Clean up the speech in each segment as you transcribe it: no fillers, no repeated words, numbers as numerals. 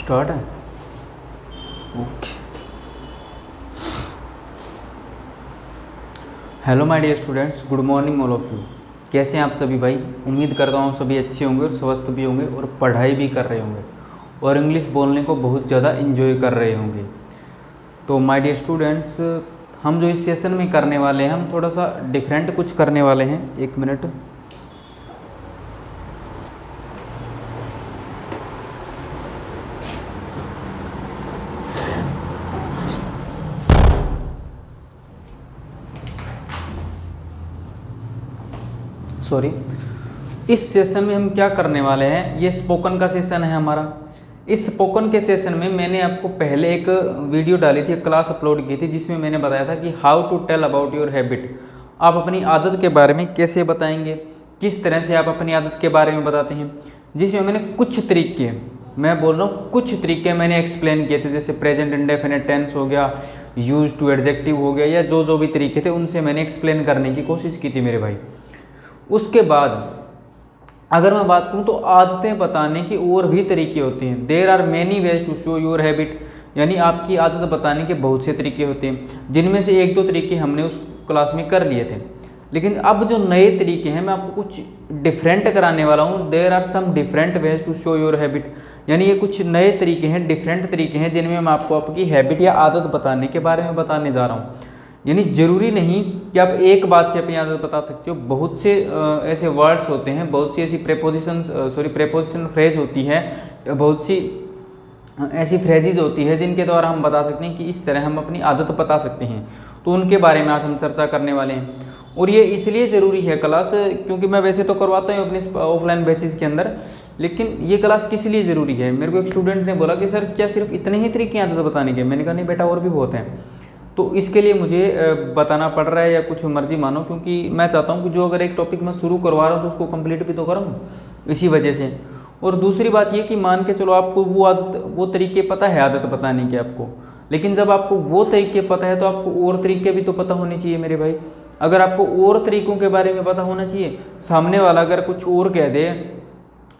Start है। Okay. Hello my dear students, good morning all of you. कैसे हैं आप सभी भाई? उम्मीद करता हूँ सभी अच्छे होंगे और स्वस्थ भी होंगे और पढ़ाई भी कर रहे होंगे और इंग्लिश बोलने को बहुत ज़्यादा इन्जॉय कर रहे होंगे। तो माय डियर स्टूडेंट्स, हम जो इस सेशन में करने वाले हैं, हम थोड़ा सा डिफरेंट कुछ करने वाले हैं। एक मिनट। सॉरी। इस सेशन में हम क्या करने वाले हैं, ये स्पोकन का सेशन है हमारा। इस स्पोकन के सेशन में मैंने आपको पहले एक वीडियो डाली थी, एक क्लास अपलोड की थी, जिसमें मैंने बताया था कि how to tell about your habit. आप अपनी आदत के बारे में कैसे बताएंगे, किस तरह से आप अपनी आदत के बारे में बताते हैं, जिसमें मैंने कुछ तरीके, मैं बोल रहा हूँ कुछ तरीके मैंने एक्सप्लेन किए थे। जैसे प्रेजेंट इंडेफिनिट टेंस हो गया, यूज टू एडजेक्टिव हो गया, या जो भी तरीके थे उनसे मैंने एक्सप्लेन करने की कोशिश की थी मेरे भाई। उसके बाद अगर मैं बात करूं तो आदतें बताने की और भी तरीके होते हैं। There are many ways to show your habit, यानी आपकी आदत बताने के बहुत से तरीके होते हैं, जिनमें से एक दो तरीके हमने उस क्लास में कर लिए थे। लेकिन अब जो नए तरीके हैं, मैं आपको कुछ डिफरेंट कराने वाला हूँ। There are some different ways to show your habit, यानी ये कुछ नए तरीके हैं, डिफरेंट तरीके हैं, जिनमें मैं आपको आपकी हैबिट या आदत बताने के बारे में बताने जा रहा हूँ। यानी जरूरी नहीं कि आप एक बात से अपनी आदत बता सकते हो। बहुत से ऐसे वर्ड्स होते हैं, बहुत सी ऐसी प्रेपोजिशन फ्रेज होती है, बहुत सी ऐसी फ्रेजेज होती है जिनके द्वारा हम बता सकते हैं कि इस तरह हम अपनी आदत बता सकते हैं। तो उनके बारे में आज हम चर्चा करने वाले हैं। और ये इसलिए ज़रूरी है क्लास, क्योंकि मैं वैसे तो करवाता हूँ अपने ऑफलाइन बैचेज़ के अंदर, लेकिन ये क्लास किस लिए ज़रूरी है। मेरे को एक स्टूडेंट ने बोला कि सर क्या सिर्फ इतने ही तरीके आदत बताने के? मैंने कहा नहीं बेटा, और भी बहुत हैं। तो इसके लिए मुझे बताना पड़ रहा है, या कुछ मर्जी मानो, क्योंकि मैं चाहता हूँ कि जो अगर एक टॉपिक मैं शुरू करवा रहा हूँ तो उसको कंप्लीट भी तो करूँ, इसी वजह से। और दूसरी बात ये कि मान के चलो आपको वो तरीके पता है आदत बताने के आपको, लेकिन जब आपको वो तरीके पता है तो आपको और तरीके भी तो पता होने चाहिए मेरे भाई। अगर आपको और तरीकों के बारे में पता होना चाहिए, सामने वाला अगर कुछ और कह दे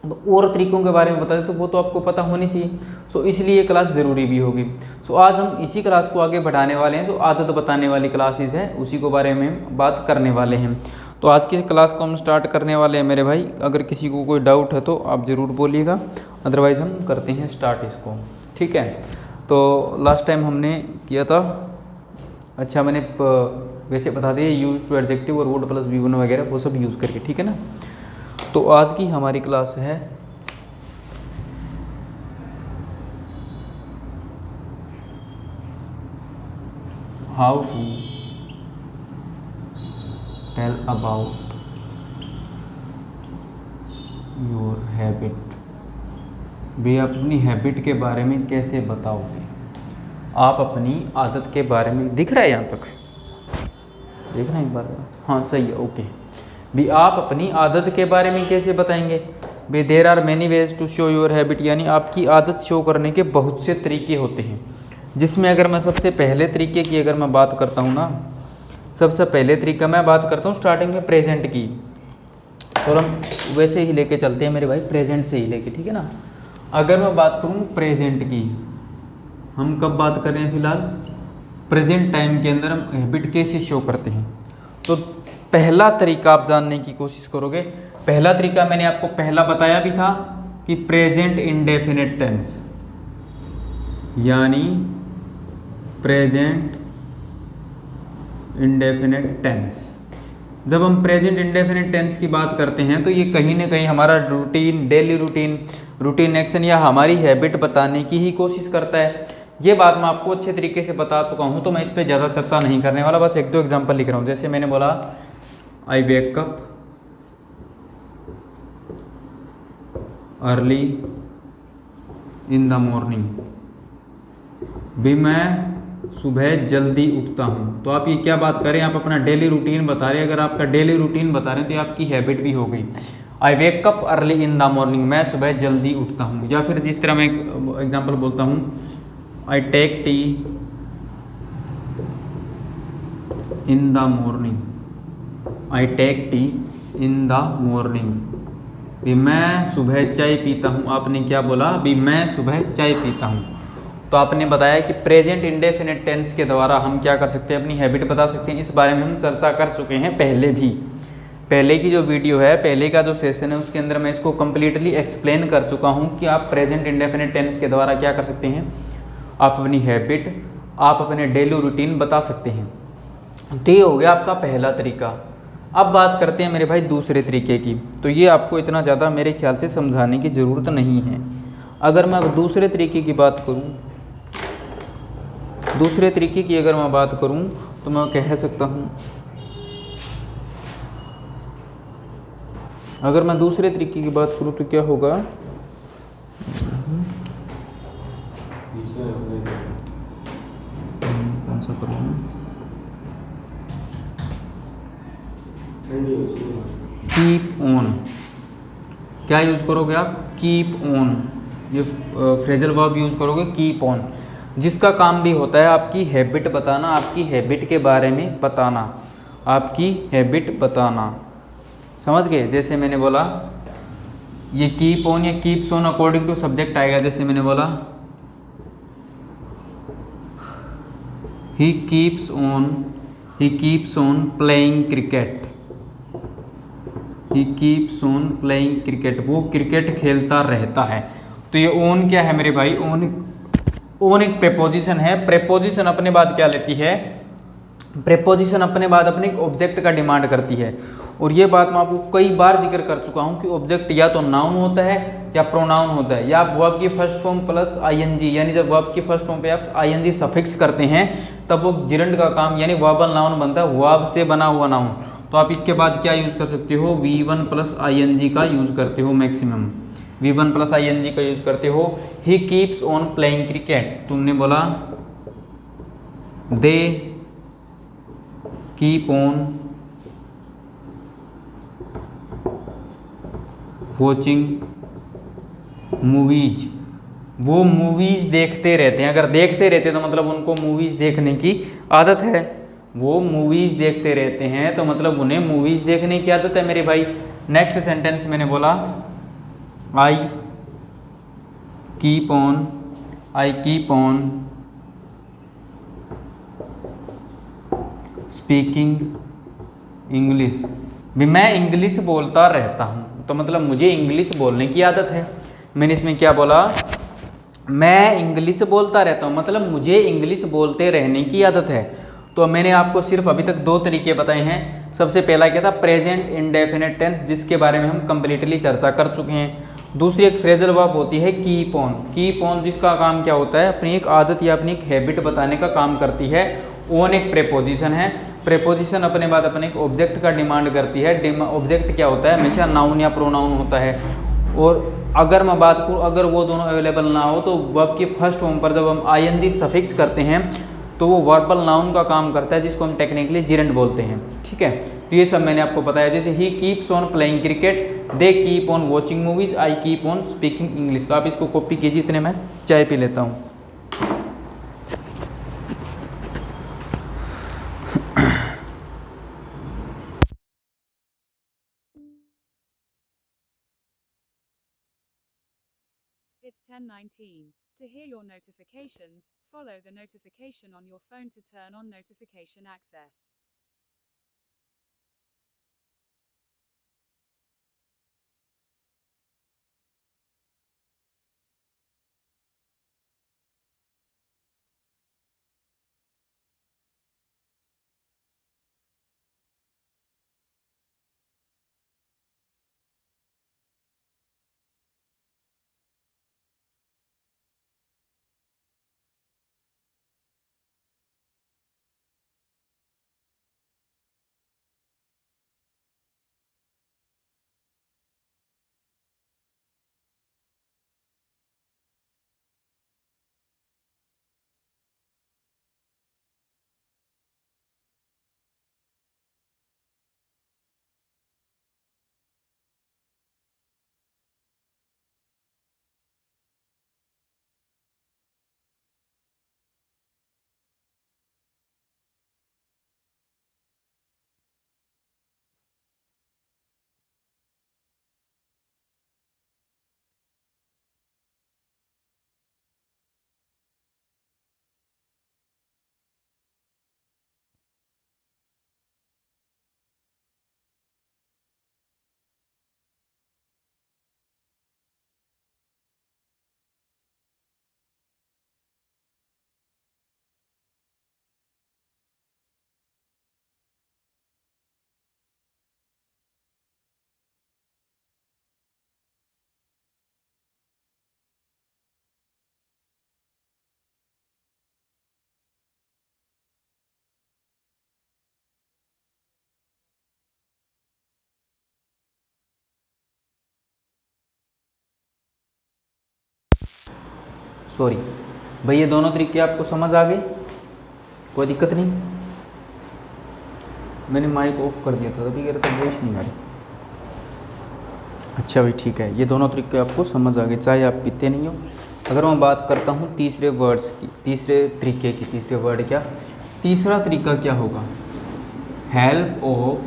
और तरीकों के बारे में बता दें तो वो तो आपको पता होनी चाहिए। सो इसलिए ये क्लास ज़रूरी भी होगी। सो आज हम इसी क्लास को आगे बढ़ाने वाले हैं, जो आदत बताने वाली क्लासेस है उसी को बारे में हम बात करने वाले हैं। तो आज की क्लास को हम स्टार्ट करने वाले हैं मेरे भाई। अगर किसी को कोई डाउट है तो आप ज़रूर बोलिएगा, अदरवाइज़ हम करते हैं स्टार्ट इसको, ठीक है। तो लास्ट टाइम हमने किया था, अच्छा मैंने वैसे बता दिए, यूज टू एडजेक्टिव और वर्ड प्लस V1 वगैरह वो सब यूज़ करके, ठीक है ना। तो आज की हमारी क्लास है how to tell about your habit. भी अपनी हैबिट के बारे में कैसे बताओगे, आप अपनी आदत के बारे में। दिख रहा है यहाँ तक? देख रहे हैं एक बार? हाँ सही है, ओके। भी आप अपनी आदत के बारे में कैसे बताएंगे। भी there are many ways to show your habit, यानी आपकी आदत शो करने के बहुत से तरीके होते हैं, जिसमें अगर मैं सबसे पहले तरीके की अगर मैं बात करता हूँ ना, सबसे पहले तरीका मैं बात करता हूँ स्टार्टिंग में प्रेजेंट की। तो हम वैसे ही लेके चलते हैं मेरे भाई, प्रेजेंट से ही लेके, ठीक है ना। अगर मैं बात करूँ प्रेजेंट की, हम कब बात कर रहे हैं फिलहाल? प्रेजेंट टाइम के अंदर हम हैबिट कैसे शो करते हैं। तो पहला तरीका आप जानने की कोशिश करोगे। पहला तरीका मैंने आपको पहला बताया भी था कि प्रेजेंट इंडेफिनिट टेंस, यानी प्रेजेंट इंडेफिनिट टेंस। जब हम प्रेजेंट इंडेफिनिट टेंस की बात करते हैं तो ये कहीं ना कहीं हमारा रूटीन, डेली रूटीन एक्शन या हमारी हैबिट बताने की ही कोशिश करता है। ये बात मैं आपको अच्छे तरीके से बता चुका हूँ, तो मैं इस पर ज़्यादा चर्चा नहीं करने वाला, बस एक दो एग्जांपल लिख रहा हूँ। जैसे मैंने बोला I wake up early in the morning, भी मैं सुबह जल्दी उठता हूँ। तो आप ये क्या बात करें, आप अपना डेली रूटीन बता रहे हैं। अगर आपका डेली रूटीन बता रहे हैं तो ये आपकी हैबिट भी हो गई। I wake up early in the morning, मैं सुबह जल्दी उठता हूँ। या फिर जिस तरह मैं एक एग्जांपल बोलता हूँ, I take tea in the morning, I take tea in the morning, भी मैं सुबह चाय पीता हूँ, आपने क्या बोला, भी मैं सुबह चाय पीता हूँ। तो आपने बताया कि प्रेजेंट इंडेफिनिट टेंस के द्वारा हम क्या कर सकते हैं, अपनी हैबिट बता सकते हैं। इस बारे में हम चर्चा कर चुके हैं पहले भी। पहले की जो वीडियो है, पहले का जो सेशन है, उसके अंदर मैं इसको कम्प्लीटली एक्सप्लेन कर चुका हूँ कि आप प्रेजेंट इंडेफिनिट टेंस के द्वारा क्या कर सकते हैं, आप अपनी हैबिट, आप अपने डेली रूटीन बता सकते हैं। तो ये हो गया आपका पहला तरीका। अब बात करते हैं मेरे भाई दूसरे तरीके की। तो ये आपको इतना ज़्यादा मेरे ख्याल से समझाने की ज़रूरत नहीं है। अगर मैं अब दूसरे तरीके की बात करूँ, दूसरे तरीके की अगर मैं बात करूँ तो मैं कह सकता हूँ, अगर मैं दूसरे तरीके की बात करूँ तो क्या होगा, कौन सा करूँ, कीप ऑन। क्या यूज़ करोगे आप, कीप ऑन। ये फ्रेजल वर्ब यूज़ करोगे कीप ऑन, जिसका काम भी होता है आपकी हैबिट बताना, आपकी हैबिट के बारे में बताना, आपकी हैबिट बताना। समझ गए? जैसे मैंने बोला ये कीप ऑन या keeps on according to subject आएगा। जैसे मैंने बोला he keeps on, he keeps on playing cricket, he keeps on playing cricket, वो क्रिकेट खेलता रहता है। तो ये ऑन क्या है मेरे भाई, ऑन, ऑन एक प्रेपोजिशन है। प्रेपोजिशन अपने बाद क्या लेती है, प्रेपोजिशन अपने बाद अपने एक ऑब्जेक्ट का डिमांड करती है। और ये बात मैं आपको कई बार जिक्र कर चुका हूँ कि ऑब्जेक्ट या तो नाउन होता है या प्रोनाउन होता है, या वर्ब की फर्स्ट फॉर्म प्लस आईएनजी, यानी जब वर्ब की फर्स्ट फॉर्म पे आप आईएनजी सफिक्स करते हैं तब वो जिरंड का काम यानी वर्बल नाउन बनता है, वर्ब से बना हुआ नाउन। तो आप इसके बाद क्या यूज़ कर सकते हो, V1 प्लस आई का यूज़ करते हो मैक्सिमम, V1 प्लस आई का यूज़ करते हो। ही कीप्स ऑन प्लेइंग क्रिकेट, तुमने बोला they keep on watching movies, वो मूवीज़ देखते रहते हैं। अगर देखते रहते हैं तो मतलब उनको मूवीज़ देखने की आदत है, वो मूवीज़ देखते रहते हैं तो मतलब उन्हें मूवीज़ देखने की आदत है मेरे भाई। नेक्स्ट सेंटेंस मैंने बोला I keep on, I keep on speaking English, भी मैं इंग्लिश बोलता रहता हूँ तो मतलब मुझे इंग्लिश बोलने की आदत है। मैंने इसमें क्या बोला, मैं इंग्लिश बोलता रहता हूँ मतलब मुझे इंग्लिश बोलते रहने की आदत है। तो मैंने आपको सिर्फ अभी तक दो तरीके बताए हैं। सबसे पहला क्या था, प्रेजेंट इंडेफिनिट टेंस, जिसके बारे में हम कंप्लीटली चर्चा कर चुके हैं। दूसरी एक फ्रेजल वर्ब होती है कीप ऑन, कीप ऑन जिसका काम क्या होता है, अपनी एक आदत या अपनी एक हैबिट बताने का काम करती है। ऑन एक प्रेपोजिशन है, प्रेपोजिशन अपने बाद अपने एक ऑब्जेक्ट का डिमांड करती है। ऑब्जेक्ट क्या होता है, हमेशा नाउन या प्रोनाउन होता है। और अगर मैं बात करूँ, अगर वो दोनों अवेलेबल ना हो तो वर्ब की फर्स्ट फॉर्म पर जब हम आईएनजी सफिक्स करते हैं तो वो वर्बल नाउन का काम करता है, जिसको हम टेक्निकली जिरेंट बोलते हैं। ठीक है, तो ये सब मैंने आपको बताया। जैसे ही keeps on playing cricket, they keep on watching movies, I keep on speaking English. तो आप इसको कॉपी कीजिए, इतने मैं चाय पी लेता हूँ। It's 10:19. To hear your notifications, follow the notification on your phone to turn on notification access. Sorry भाई, ये दोनों तरीके आपको समझ आ गए, कोई दिक्कत नहीं। मैंने माइक ऑफ कर दिया था तभी कह रहा था वॉइस नहीं आ रही। अच्छा भाई ठीक है, ये दोनों तरीके आपको समझ आ गए, चाहे आप पीते नहीं हो। अगर मैं बात करता हूँ तीसरे वर्ड्स की, तीसरे तरीके की, तीसरे वर्ड क्या, तीसरा तरीका क्या होगा, हेल्प ऑफ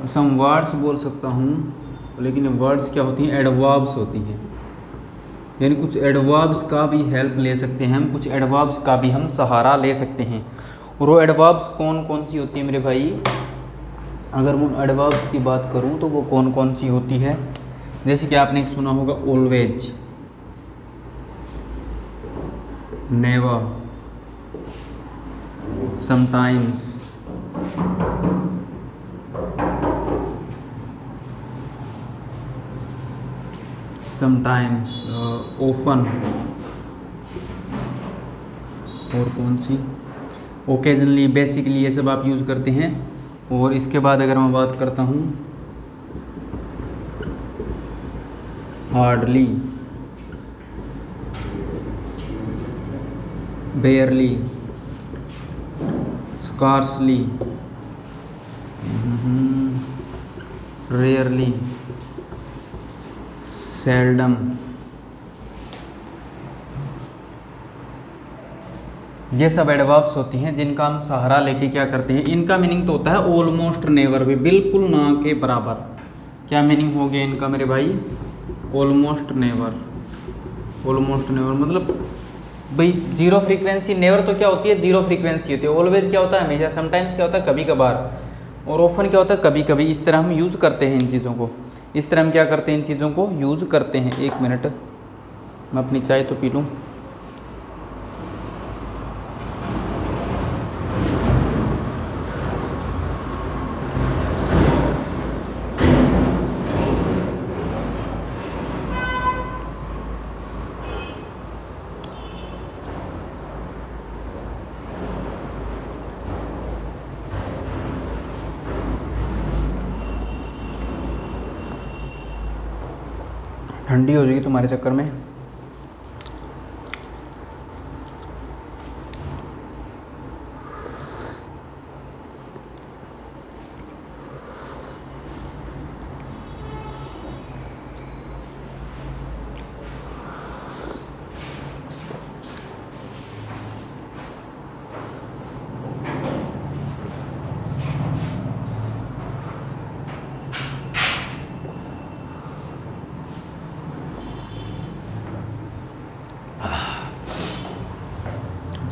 सम वर्ड्स बोल सकता हूँ, लेकिन वर्ड्स क्या होती हैं, एडवर्ब्स होती हैं, यानी कुछ एडवर्ब्स का भी हेल्प ले सकते हैं हम, कुछ एडवर्ब्स का भी हम सहारा ले सकते हैं। और वो एडवर्ब्स कौन कौन सी होती है मेरे भाई, अगर मैं एडवर्ब्स की बात करूं तो वो कौन कौन सी होती है, जैसे कि आपने सुना होगा always, never, sometimes, sometimes, often, और कौन सी, ओकेजनली, बेसिकली, ये सब आप यूज़ करते हैं। और इसके बाद अगर मैं बात करता हूँ हार्डली, बेयरली, स्कार्सली, रेयरली, सेल्डम, ये सब एडवर्ब्स होती हैं जिनका हम सहारा लेके क्या करते हैं। इनका मीनिंग तो होता है ऑलमोस्ट नेवर भी, बिल्कुल ना के बराबर। क्या मीनिंग हो गया इनका मेरे भाई, ऑलमोस्ट नेवर। ऑलमोस्ट नेवर मतलब भाई जीरो फ्रीक्वेंसी, नेवर तो क्या होती है, जीरो फ्रीक्वेंसी होती है। ऑलवेज क्या होता है, हमेशा। समटाइम्स क्या होता है, कभी कभार। और ऑफन क्या होता है, कभी कभी। इस तरह हम यूज़ करते हैं इन चीज़ों को, इस तरह हम क्या करते हैं, इन चीज़ों को यूज़ करते हैं। एक मिनट, मैं अपनी चाय तो पी लूँ। ठंडी हो जाएगी तुम्हारे चक्कर में।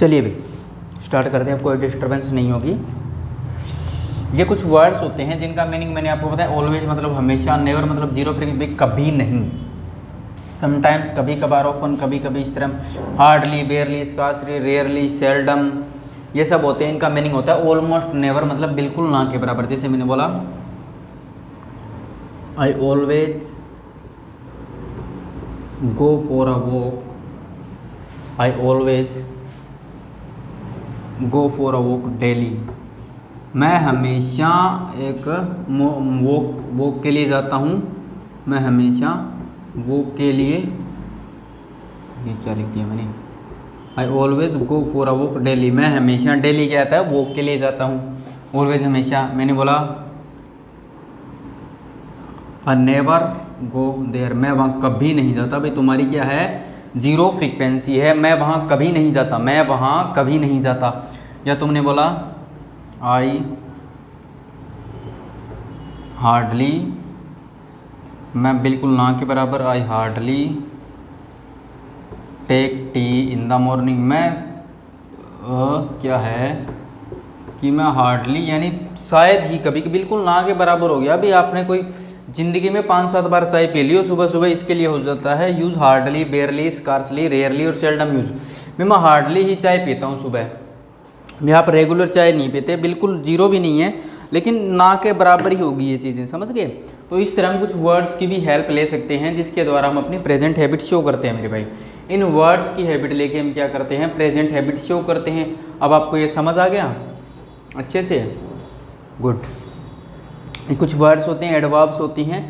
चलिए भाई स्टार्ट करते हैं, कोई डिस्टर्बेंस नहीं होगी। ये कुछ वर्ड्स होते हैं जिनका मीनिंग मैंने आपको बताया। ऑलवेज मतलब हमेशा, नेवर मतलब जीरो फ्रीक्वेंसी, कभी नहीं, समटाइम्स कभी कभार, ऑफन कभी कभी, इस तरह, हार्डली, बेयरली, स्कार्सली, रेयरली, सेल्डम, ये सब होते हैं। इनका मीनिंग होता है ऑलमोस्ट नेवर मतलब बिल्कुल ना के बराबर। जैसे मैंने बोला I always go for a walk, I always go for a walk daily, मैं हमेशा एक वॉक के लिए जाता हूँ, मैं हमेशा वॉक के लिए, ये क्या लिख दिया मैंने, I always go for a walk daily, मैं हमेशा, डेली क्या आता है, वॉक के लिए जाता हूँ। ऑलवेज हमेशा। मैंने बोला आई नेवर गो देयर, मैं वहाँ कभी नहीं जाता। भाई तुम्हारी क्या है, जीरो फ्रीक्वेंसी है, मैं वहाँ कभी नहीं जाता, मैं वहाँ कभी नहीं जाता। या तुमने बोला आई हार्डली, मैं बिल्कुल ना के बराबर, I hardly take tea in the morning, मैं क्या है कि मैं हार्डली यानी शायद ही कभी, बिल्कुल ना के बराबर हो गया। अभी आपने कोई ज़िंदगी में 5-7 बार चाय पी ली हो सुबह सुबह, इसके लिए हो जाता है यूज़ हार्डली, बेयरली, स्कार्सली, रेयरली और सेल्डम यूज़। मैं हार्डली ही चाय पीता हूँ सुबह में, आप रेगुलर चाय नहीं पीते, बिल्कुल जीरो भी नहीं है, लेकिन ना के बराबर ही होगी ये चीज़ें, समझ गए। तो इस तरह हम कुछ वर्ड्स की भी हेल्प ले सकते हैं जिसके द्वारा हम अपनी प्रेजेंट हैबिट शो करते हैं मेरे भाई। इन वर्ड्स की हैबिट लेके हम क्या करते हैं, प्रेजेंट हैबिट शो करते हैं। अब आपको ये समझ आ गया अच्छे से, गुड। कुछ वर्ड्स होते हैं, एडवर्ब्स होती हैं,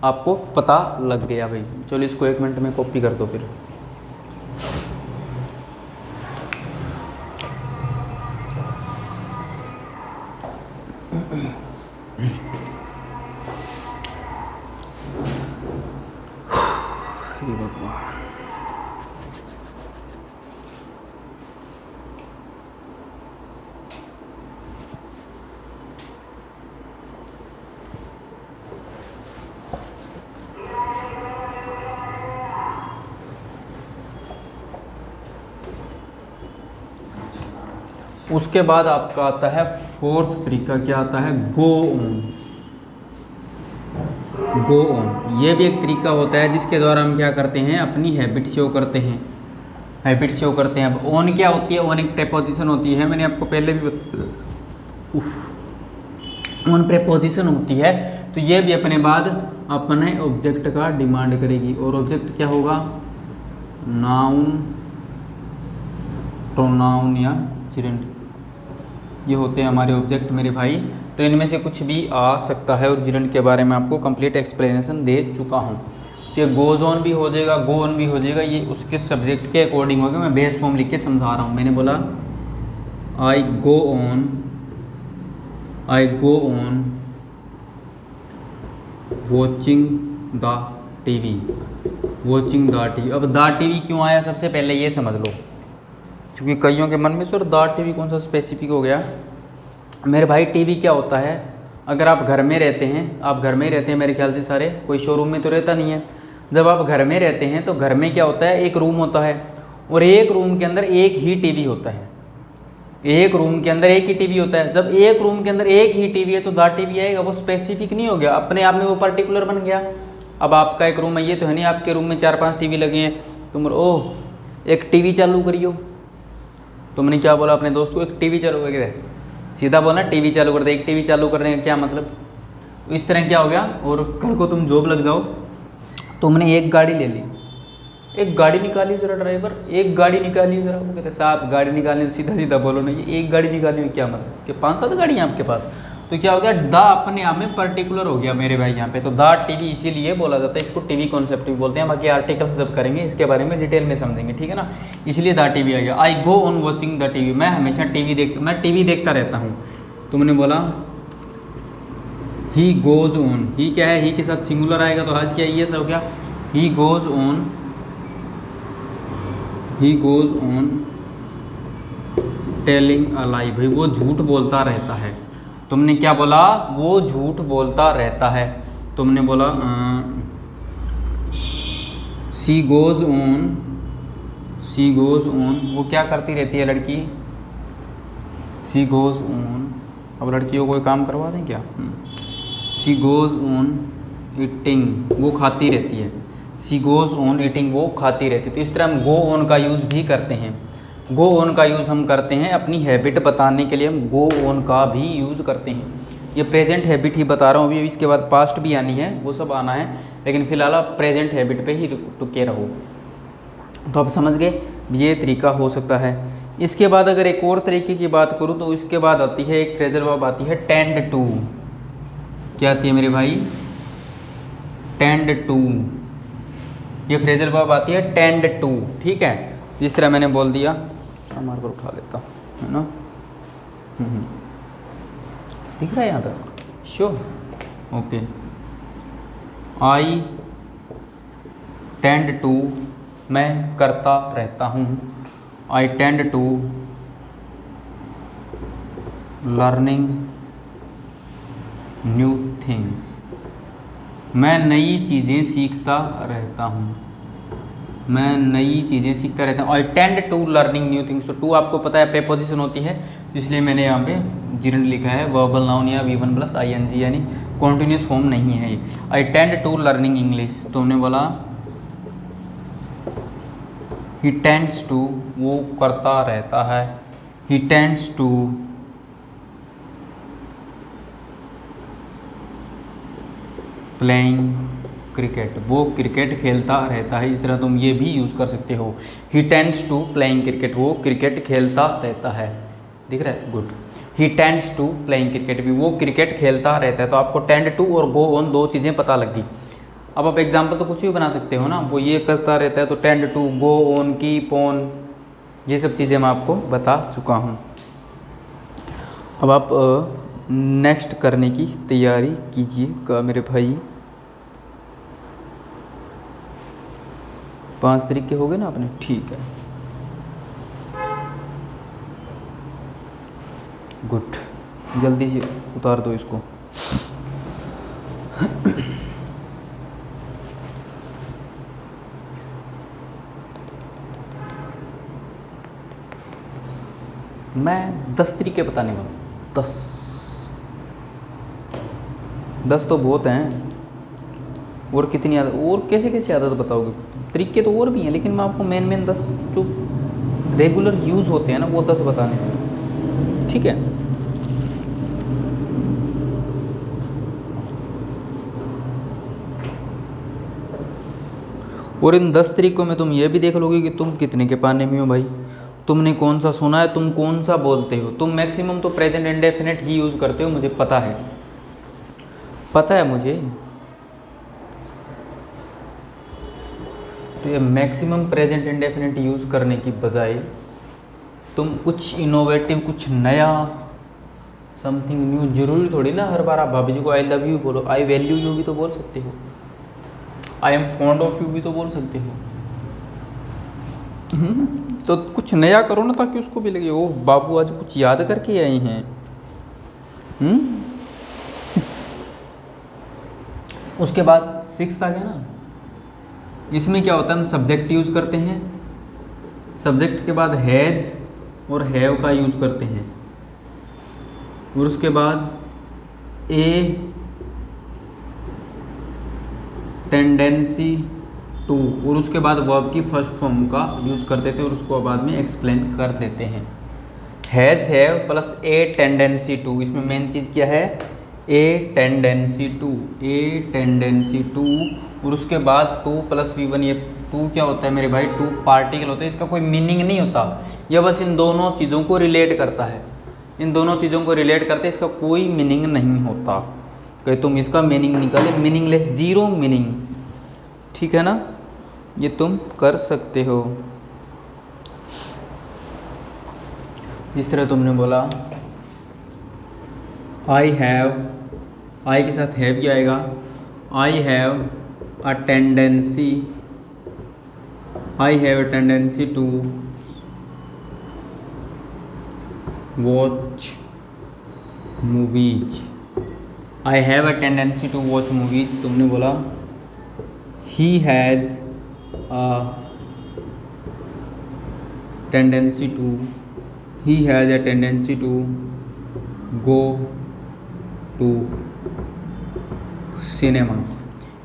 आपको पता लग गया भाई। चलो इसको 1 मिनट में कॉपी कर दो फिर। हे भगवान, उसके बाद आपका आता है 4th तरीका, क्या आता है, गो ऑन। गो ऑन ये भी एक तरीका होता है जिसके द्वारा हम क्या करते हैं, अपनी हैबिट शो करते हैं, हैबिट शो करते हैं। अब ऑन क्या होती है, ऑन एक प्रेपोजिशन होती है, मैंने आपको पहले भी ऑन प्रेपोजिशन होती है, तो ये भी अपने बाद अपने ऑब्जेक्ट का डिमांड करेगी। और ऑब्जेक्ट क्या होगा, नाउन, प्रोनाउन या जिरेंट, ये होते हैं हमारे ऑब्जेक्ट मेरे भाई। तो इनमें से कुछ भी आ सकता है, और जिरेंट के बारे में आपको कंप्लीट एक्सप्लेनेशन दे चुका हूँ। तो ये गोज ऑन भी हो जाएगा, गो ऑन भी हो जाएगा, ये उसके सब्जेक्ट के अकॉर्डिंग होगा। मैं बेस फॉर्म लिख के समझा रहा हूँ। मैंने बोला I go on watching the TV, watching the TV. अब द टीवी क्यों आया, सबसे पहले ये समझ लो, क्योंकि कईयों के मन में सर द टीवी कौन सा स्पेसिफिक हो गया। मेरे भाई टीवी क्या होता है, अगर आप घर में रहते हैं, आप घर में ही रहते हैं मेरे ख्याल से सारे, कोई शोरूम में तो रहता नहीं है। जब आप घर में रहते हैं तो घर में क्या होता है, एक रूम होता है, और एक रूम के अंदर एक ही टीवी होता है, एक रूम के अंदर एक ही टीवी होता है। जब एक रूम के अंदर एक ही टीवी है तो द टीवी आएगा, वो स्पेसिफिक नहीं हो गया, अपने आप में वो पर्टिकुलर बन गया। अब आपका एक रूम है, ये तो है नहीं आपके रूम में 4-5 टीवी लगे हैं, तुम ओह एक टीवी चालू करियो, तुमने क्या बोला अपने दोस्त को, एक टीवी चालू करके, सीधा बोलना टीवी चालू कर दे। एक टीवी चालू करने का क्या मतलब, तो इस तरह क्या हो गया। और कल को तुम जॉब लग जाओ, तुमने एक गाड़ी ले ली, एक गाड़ी निकाली जरा ड्राइवर, एक गाड़ी निकाली जरा, वो कहते साहब गाड़ी निकालने सीधा सीधा बोलो ना, ये एक गाड़ी निकाली क्या मतलब कि 5-7 गाड़ी हैं आपके पास। तो क्या हो गया, द अपने आप में पर्टिकुलर हो गया मेरे भाई यहाँ पे। तो द टीवी इसीलिए बोला जाता है, इसको टीवी कॉन्सेप्ट भी बोलते हैं। बाकी आर्टिकल जब करेंगे इसके बारे में डिटेल में समझेंगे, ठीक है ना। इसलिए द टीवी आ गया। I go on watching the TV, मैं हमेशा मैं टीवी देखता रहता हूँ। तुमने बोला ही गोज ऑन, ही क्या है, ही के साथ सिंगुलर आएगा तो हाशिया ये सब हो गया। He goes on telling a lie, भाई वो झूठ बोलता रहता है। तुमने क्या बोला, वो झूठ बोलता रहता है। तुमने बोला शी गोज ऑन, वो क्या करती रहती है लड़की, शी गोज ऑन। अब लड़कियों को कोई काम करवा दें क्या, शी गोज ऑन ईटिंग, वो खाती रहती है। शी गोज ऑन ईटिंग, वो खाती रहती है। तो इस तरह हम गो ऑन का यूज़ भी करते हैं। गो ऑन का यूज़ हम करते हैं अपनी हैबिट बताने के लिए, हम गो ऑन का भी यूज़ करते हैं। ये प्रेजेंट हैबिट ही बता रहा हूँ, अभी इसके बाद पास्ट भी आनी है, वो सब आना है, लेकिन फिलहाल आप प्रेजेंट हैबिट पे ही रुके रहो। तो आप समझ गए, ये तरीका हो सकता है। इसके बाद अगर एक और तरीके की बात करूँ तो इसके बाद आती है एक फ्रेजल वर्ब आती है टेंड टू। क्या आती है मेरे भाई, टेंड टू। ये फ्रेजल वर्ब आती है टेंड टू, ठीक है। जिस तरह मैंने बोल दिया, हमारे पर उठा लेता है ना, दिख रहा है यहाँ तक, sure, okay. I tend to, मैं करता रहता हूँ। I tend to learning new things, मैं नई चीज़ें सीखता रहता हूँ, मैं नई चीज़ें सीखता रहता हूँ। I tend to learning new things, तो टू आपको पता है प्रेपोजिशन होती है, इसलिए मैंने यहाँ पे जिरेंट लिखा है, वर्बल नाउन या V1 + ing, यानी कॉन्टिन्यूस फॉर्म नहीं है ये। I tend to learning English, तो हमने बोला ही टेंड्स टू, वो करता रहता है। ही टेंड्स टू प्लेइंग क्रिकेट, वो क्रिकेट खेलता रहता है। इस तरह तुम ये भी यूज़ कर सकते हो, he tends to playing cricket, वो क्रिकेट खेलता रहता है। दिख रहा है, good. He tends to playing cricket, भी वो क्रिकेट खेलता रहता है। तो आपको टेंड टू और गो ऑन दो चीज़ें पता लग गई। अब आप एग्जाम्पल तो कुछ भी बना सकते हो ना, वो ये करता रहता है तो tend to, go on, keep on, ये सब चीज़ें मैं आपको बता चुका हूँ। अब आप नेक्स्ट करने की तैयारी कीजिए मेरे भाई। 5 तरीके हो गए ना आपने, ठीक है, गुड। जल्दी से उतार दो इसको। मैं 10 तरीके बताने वाला हूँ, 10 तो बहुत हैं। और कितनी आदत, और कैसे कैसे आदत बताओगे? तरीके तो और भी हैं, लेकिन मैं आपको मेन 10 जो रेगुलर यूज़ होते हैं ना वो 10 बताने हैं, ठीक है। और इन 10 तरीकों में तुम ये भी देख लोगे कि तुम कितने के पाने में हो भाई, तुमने कौन सा सुना है, तुम कौन सा बोलते हो। तुम मैक्सिमम तो प्रेजेंट इंडेफिनिट ही यूज़ करते हो, मुझे पता है, पता है मुझे। तो ये मैक्सिमम प्रेजेंट इंडेफिनिट यूज़ करने की बजाय तुम कुछ इनोवेटिव, कुछ नया, समथिंग न्यू, जरूरी थोड़ी ना हर बार आप भाभी जी को आई लव यू बोलो, आई वैल्यू यू भी तो बोल सकते हो, I am fond of you भी तो बोल सकते हो। तो कुछ नया करो ना, ताकि उसको भी लगे ओह बाबू आज कुछ याद करके आए हैं। उसके बाद 6 आ गया ना, इसमें क्या होता है, हम सब्जेक्ट यूज़ करते हैं, सब्जेक्ट के बाद हैज़ और हैव का यूज़ करते हैं, और उसके बाद ए टेंडेंसी टू, और उसके बाद वर्ब की फर्स्ट फॉर्म का यूज़ कर देते हैं और उसको बाद में एक्सप्लेन कर देते हैं। Has, have plus a tendency to, इसमें मेन चीज़ क्या है, a tendency to, a tendency to, और उसके बाद टू प्लस V1, ये टू क्या होता है मेरे भाई, टू पार्टिकल होता है, इसका कोई मीनिंग नहीं होता, यह बस इन दोनों चीज़ों को रिलेट करता है, इन दोनों चीज़ों को रिलेट करते, इसका कोई मीनिंग नहीं होता। कि तुम इसका मीनिंग निकाले, मीनिंगलेस, जीरो मीनिंग, ठीक है ना, ये तुम कर सकते हो। जिस तरह तुमने बोला आई हैव, आई के साथ हैव क्या आएगा, I have a tendency, I have a tendency to watch movies, I have a tendency to watch movies. तुमने बोला he has a tendency to, he has a tendency to go to cinema,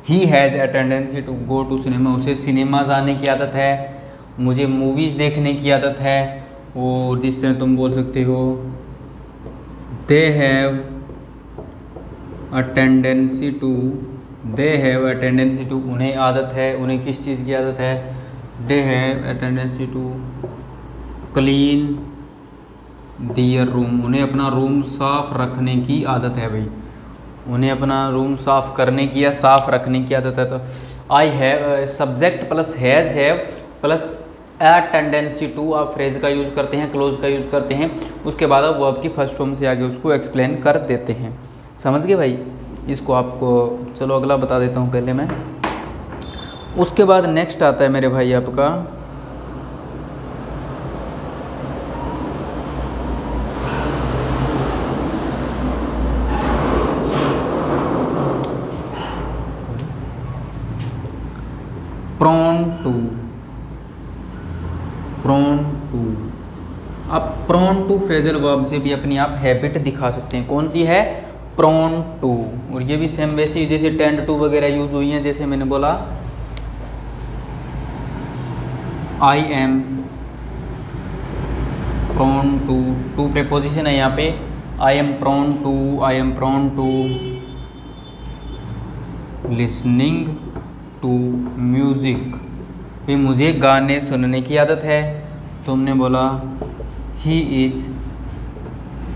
he has a tendency to go to cinema, उसे cinema जाने की आदत है, मुझे movies देखने की आदत है। और जिस तरह तुम बोल सकते हो they have a tendency to, they have a tendency to, उन्हें आदत है, उन्हें किस चीज़ की आदत है, they have a tendency to clean their room, उन्हें अपना रूम साफ रखने की आदत है भाई, उन्हें अपना रूम साफ करने की या साफ रखने की आदत है। तो I have, subject plus has have plus a tendency to, आप फ्रेज का यूज़ करते हैं, क्लोज का यूज़ करते हैं, उसके बाद आप वर्ब की फर्स्ट फॉर्म से आगे उसको एक्सप्लेन कर देते हैं। समझ गए भाई इसको? आपको चलो अगला बता देता हूँ पहले मैं। उसके बाद नेक्स्ट आता है मेरे भाई आपका प्रोन टू, प्रोन टू। आप प्रोन टू फ्रेजल वर्ब से भी अपनी आप हैबिट दिखा सकते हैं, कौन सी है, प्रोन टू। और ये भी सेम वैसे ही जैसे टेंड टू वगैरह यूज हुई हैं, जैसे मैंने बोला I am prone to, to preposition है यहाँ पे, I am prone to, I am prone to listening to music, भी मुझे गाने सुनने की आदत है। तुमने बोला ही इज़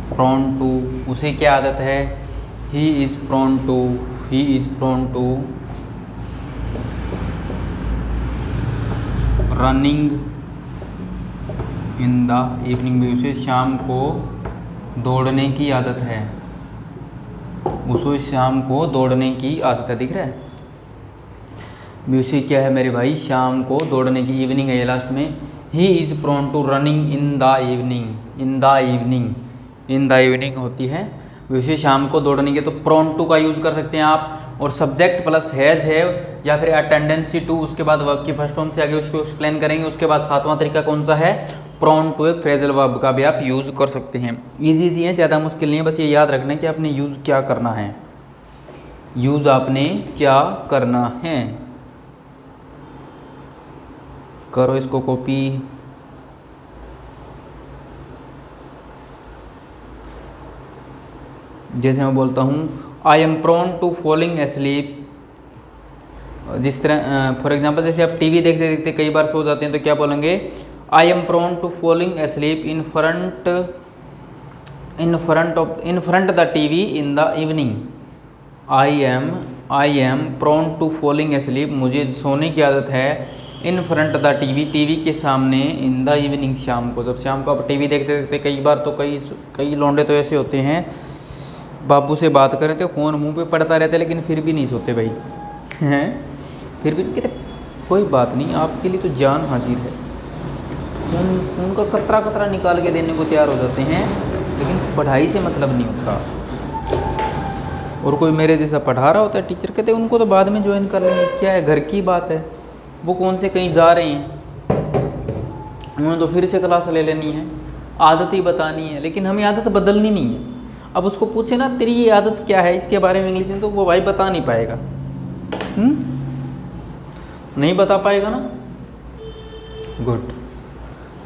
प्रोन टू, उसे क्या आदत है, he is prone to, he is prone to running in the evening भी उसे शाम को दौड़ने की आदत है, उसे शाम को दौड़ने की आदत है। दिख रहा है म्यूजिक क्या है मेरे भाई, शाम को दौड़ने की, इवनिंग है ये लास्ट में। He is prone to running in the evening, in the evening, in the evening होती है वैसे शाम को दौड़ने के, तो प्रोन टू का यूज़ कर सकते हैं आप। और सब्जेक्ट प्लस हैज़ है या फिर अटेंडेंसी टू, उसके बाद वर्ब की फर्स्ट फॉर्म से आगे उसको एक्सप्लेन करेंगे। उसके बाद सातवां तरीका कौन सा है, प्रोन टू एक फ्रेजल वर्ब का भी आप यूज़ कर सकते हैं। इजी है, ज़्यादा मुश्किल नहीं है, बस ये याद रखना है कि आपने यूज़ क्या करना है, यूज़ आपने क्या करना है। करो इसको कॉपी। जैसे मैं बोलता हूँ I am prone to falling asleep, जिस तरह फॉर एग्जांपल जैसे आप टीवी देखते देखते कई बार सो जाते हैं तो क्या बोलेंगे, I am prone to falling asleep in front the TV in the evening. I am prone to falling asleep, मुझे सोने की आदत है, in front the TV, TV के सामने, इन द इवनिंग, शाम को। जब शाम को आप टीवी देखते देखते कई बार तो कई लौंडे तो ऐसे होते हैं, बाबू से बात करें तो फ़ोन मुंह पे पड़ता रहता है लेकिन फिर भी नहीं सोते भाई हैं, फिर भी कहते कोई बात नहीं, आपके लिए तो जान हाजिर है। उनका कतरा निकाल के देने को तैयार हो जाते हैं, लेकिन पढ़ाई से मतलब नहीं होता। और कोई मेरे जैसा पढ़ा रहा होता है टीचर, कहते उनको तो बाद में ज्वाइन कर लेंगे, क्या है घर की बात है, वो कौन से कहीं जा रहे हैं, उन्होंने तो फिर से क्लास ले लेनी है, आदत ही बतानी है, लेकिन हमें आदत बदलनी नहीं है। अब उसको पूछे ना तेरी ये आदत क्या है इसके बारे में इंग्लिश में, तो वो भाई बता नहीं पाएगा, नहीं बता पाएगा ना। गुड,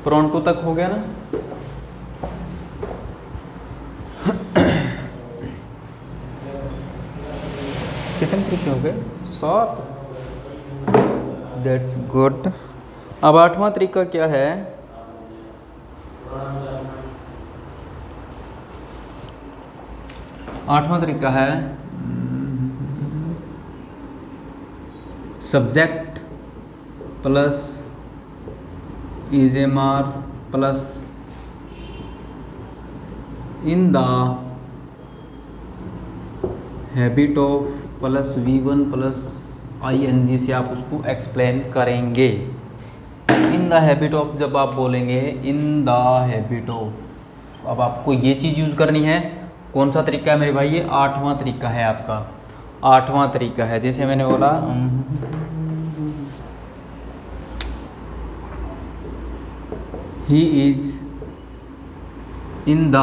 प्रोन टू तक हो गया ना। कितने तरीके हो गए, 7। That's good. अब 8वां तरीका क्या है, आठवां तरीका है subject plus is am are plus in the habit of plus V1 plus ING से आप उसको एक्सप्लेन करेंगे। इन द हैबिट ऑफ जब आप बोलेंगे इन द हैबिट ऑफ, अब आपको ये चीज़ यूज़ करनी है। कौन सा तरीका है मेरे भाई, ये 8वां तरीका है आपका, 8वां तरीका है। जैसे मैंने बोला he is in the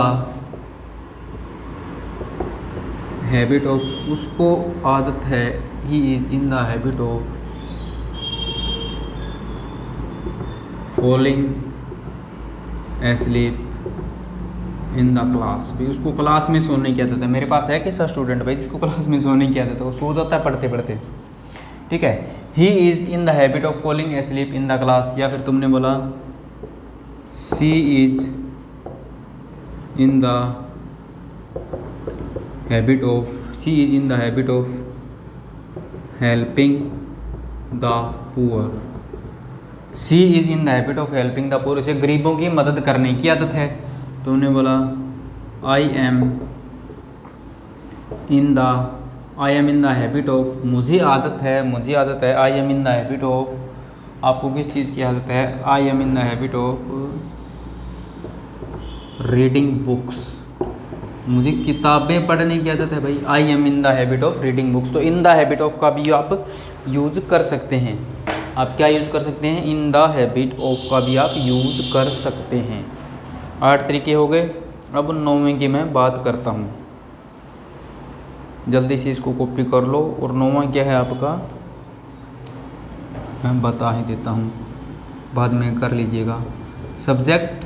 habit of, उसको आदत है, he is in the habit of falling asleep in the class, भाई उसको क्लास में सोने की आदत है। मेरे पास है कैसा स्टूडेंट भाई जिसको क्लास में सोने की आदत है, वो सो जाता है पढ़ते पढ़ते, ठीक है। He is in the habit of falling asleep in the class, या फिर तुमने बोला she is in the habit of, she is in the habit of helping the poor, she is in the habit of helping the poor, उसे गरीबों की मदद करने की आदत है। तुमने बोला I M in the habit of, मुझे आदत है, I M in the habit of, आपको किस चीज़ की आदत है, I M in the habit of reading books, मुझे किताबें पढ़ने की आदत है भाई, I am in the habit of reading books. तो इन द हैबिट ऑफ का भी आप यूज कर सकते हैं। आप क्या यूज़ कर सकते हैं, इन द हैबिट ऑफ का भी आप यूज कर सकते हैं। 8 तरीके हो गए। अब 9वें की मैं बात करता हूँ, जल्दी से इसको कॉपी कर लो। और 9वां क्या है आपका, मैं बता ही देता हूँ, बाद में कर लीजिएगा। सब्जेक्ट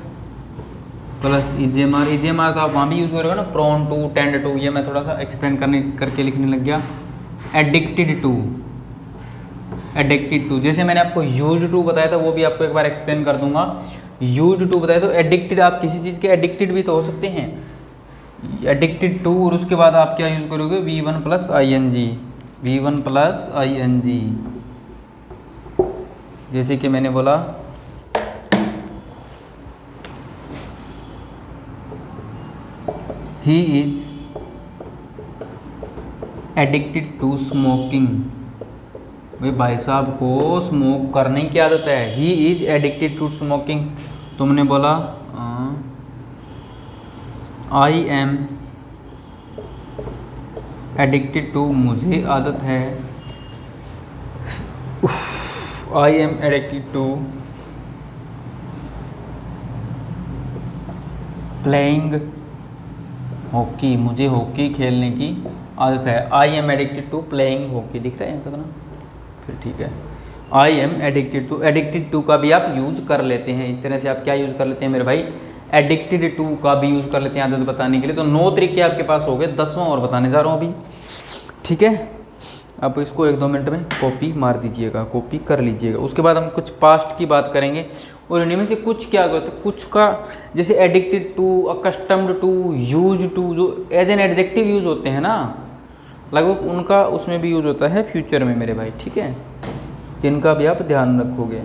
प्लस इजेमार, इजेमार तो आप वहाँ भी यूज़ करोगे ना, प्रोन टू, टेंड टू, ये मैं थोड़ा सा एक्सप्लेन करके लिखने लग गया। एडिक्टेड टू, एडिक्टेड टू, जैसे मैंने आपको यूज टू बताया था वो भी आपको एक बार एक्सप्लेन कर दूंगा। यूज टू बताया तो एडिक्टेड, आप किसी चीज़ के एडिक्टेड भी तो हो सकते हैं, एडिक्टेड टू, और उसके बाद आप क्या यूज़ करोगे, V1 plus ING, V1 plus ING। जैसे कि मैंने बोला he is addicted to smoking. भाई साहब को स्मोक करने की आदत है। He is addicted to smoking. तुमने बोला आई एम एडिक्टेड टू, मुझे आदत है। I am addicted to playing hockey, मुझे हॉकी खेलने की आदत है। I am addicted to playing hockey. दिख रहा है यहाँ तक ना? फिर ठीक है। आई एम एडिक्टेड टू का भी आप यूज कर लेते हैं। इस तरह से आप क्या यूज कर लेते हैं मेरे भाई? एडिक्टेड टू का भी यूज कर लेते हैं आदत बताने के लिए। तो 9 तरीके आपके पास हो गए, 10वां और बताने जा रहा हूँ अभी। ठीक है, आप इसको 1-2 मिनट में कॉपी मार दीजिएगा, कॉपी कर लीजिएगा। उसके बाद हम कुछ पास्ट की बात करेंगे और इनमें से कुछ क्या होता है, कुछ का जैसे addicted to, accustomed to, use to, जो एज एन एडजेक्टिव यूज होते हैं ना, लगभग उनका उसमें भी यूज होता है फ्यूचर में मेरे भाई। ठीक है, जिनका भी आप ध्यान रखोगे।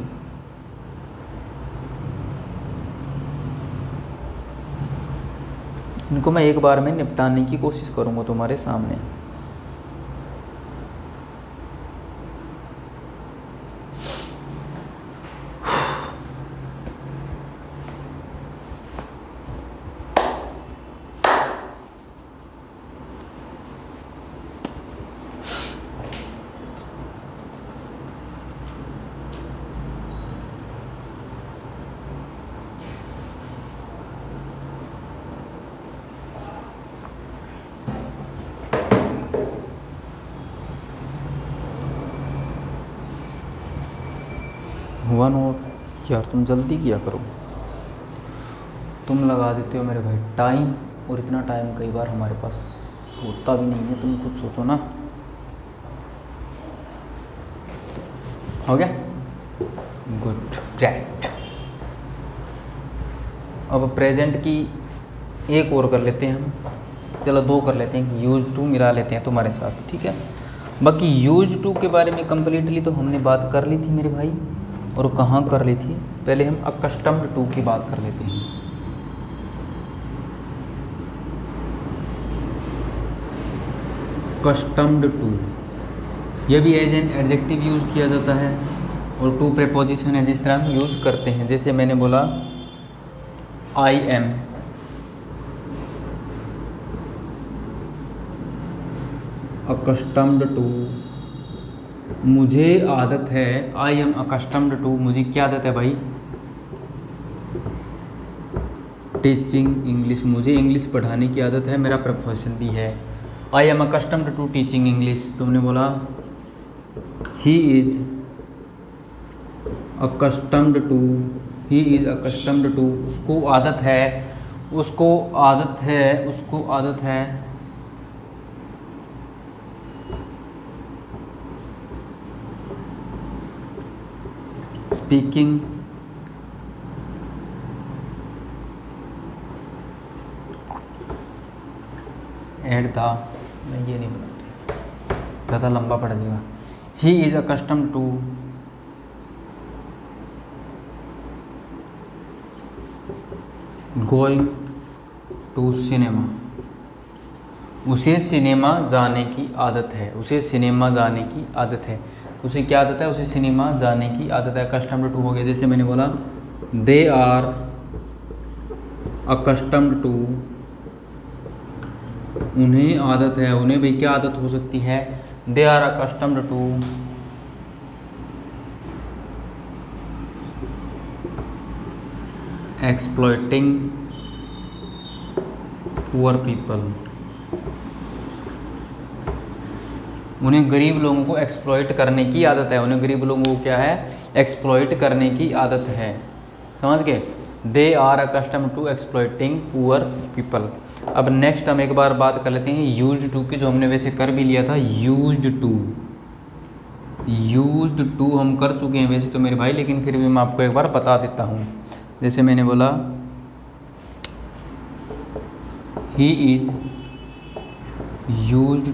इनको मैं एक बार में निपटाने की कोशिश करूंगा तुम्हारे सामने। हुआ नोट यार, तुम जल्दी किया करो। तुम लगा देते हो मेरे भाई टाइम, और इतना टाइम कई बार हमारे पास होता भी नहीं है। तुम खुद सोचो ना। हो गया? Good, great. अब प्रेजेंट की एक और कर लेते हैं हम। चलो 2 कर लेते हैं, यूज टू मिला लेते हैं तुम्हारे साथ। ठीक है, बाकी यूज टू के बारे में कंप्लीटली तो हमने बात कर ली थी मेरे भाई। और कहाँ कर ली थी? पहले हम अकस्टम्ड टू की बात कर लेते हैं। कस्टम्ड टू, ये भी एज एन एडजेक्टिव यूज़ किया जाता है और टू प्रीपोजिशन है जिस तरह हम यूज़ करते हैं। जैसे मैंने बोला आई एम अकस्टम्ड टू, मुझे आदत है। आई एम अकस्टम्ड टू, मुझे क्या आदत है भाई? टीचिंग इंग्लिश, मुझे इंग्लिश पढ़ाने की आदत है, मेरा प्रोफेशन भी है। I am accustomed to teaching English. तुमने बोला he is accustomed to, he is accustomed to, उसको आदत है, उसको आदत है, उसको आदत है स्पीकिंग एट द, मैं ये नहीं बनाती, ज़्यादा लंबा पड़ जाएगा। He is accustomed to going to cinema, उसे सिनेमा जाने की आदत है, उसे सिनेमा जाने की आदत है। उसे क्या आदत है? उसे सिनेमा जाने की आदत है। अकस्टम्ड टू हो गया। जैसे मैंने बोला दे आर अकस्टम्ड टू, उन्हें आदत है, उन्हें भी क्या आदत हो सकती है? They are accustomed to exploiting poor people, उन्हें गरीब लोगों को एक्सप्लॉइट करने की आदत है। उन्हें गरीब लोगों को क्या है? एक्सप्लॉइट करने की आदत है। समझ गए? They are accustomed to exploiting poor people. अब नेक्स्ट हम एक बार बात कर लेते हैं यूज्ड टू की, जो हमने वैसे कर भी लिया था। यूज्ड टू हम कर चुके हैं वैसे तो मेरे भाई, लेकिन फिर भी मैं आपको एक बार बता देता हूँ। जैसे मैंने बोला he is used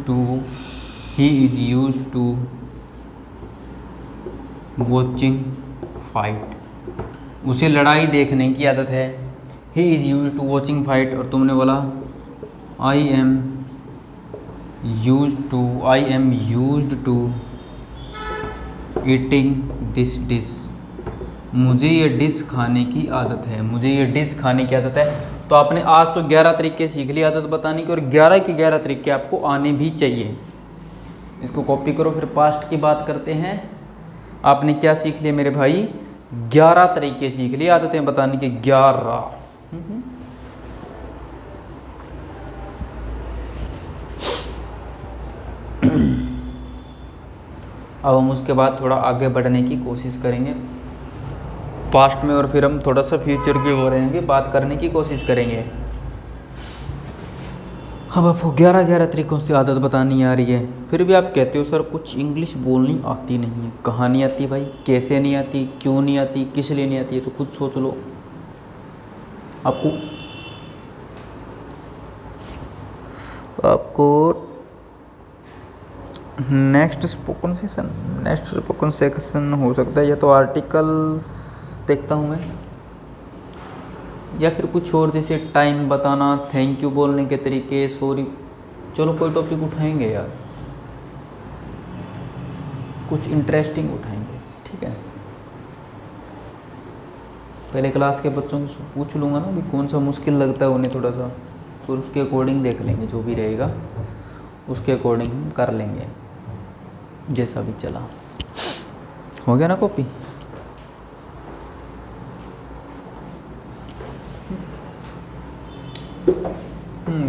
to watching fight, उसे लड़ाई देखने की आदत है। He is use to watching fight, और तुमने बोला I am use to eating this dish, मुझे ये डिश खाने की आदत है, मुझे ये डिश खाने की आदत है। तो आपने आज तो 11 तरीके सीख लिए आदत बताने की, और 11 के 11 तरीके आपको आने भी चाहिए। इसको कॉपी करो। फिर पास्ट की बात करते हैं। आपने क्या सीख लिया मेरे भाई? 11 तरीके सीख लिए आदतें बताने के, 11। अब हम उसके बाद थोड़ा आगे बढ़ने की कोशिश करेंगे पास्ट में, और फिर हम थोड़ा सा फ्यूचर की हो रहेंगे बात करने की कोशिश करेंगे। अब आपको 11 तरीकों से आदत बतानी आ रही है, फिर भी आप कहते हो सर कुछ इंग्लिश बोलनी आती नहीं है। कहाँ नहीं आती भाई? कैसे नहीं आती? क्यों नहीं आती? किस लिए नहीं आती है? तो खुद सोच लो। आपको नेक्स्ट स्पोकन सेक्शन हो सकता है, या तो आर्टिकल्स देखता हूँ मैं, या फिर कुछ और, जैसे टाइम बताना, थैंक यू बोलने के तरीके, सॉरी। चलो कोई टॉपिक उठाएंगे यार, कुछ इंटरेस्टिंग उठाएंगे, ठीक है। पहले क्लास के बच्चों से पूछ लूँगा ना कि कौन सा मुश्किल लगता है उन्हें थोड़ा सा, तो उसके अकॉर्डिंग देख लेंगे, जो भी रहेगा उसके अकॉर्डिंग हम कर लेंगे, जैसा भी चला। हो गया ना कॉपी?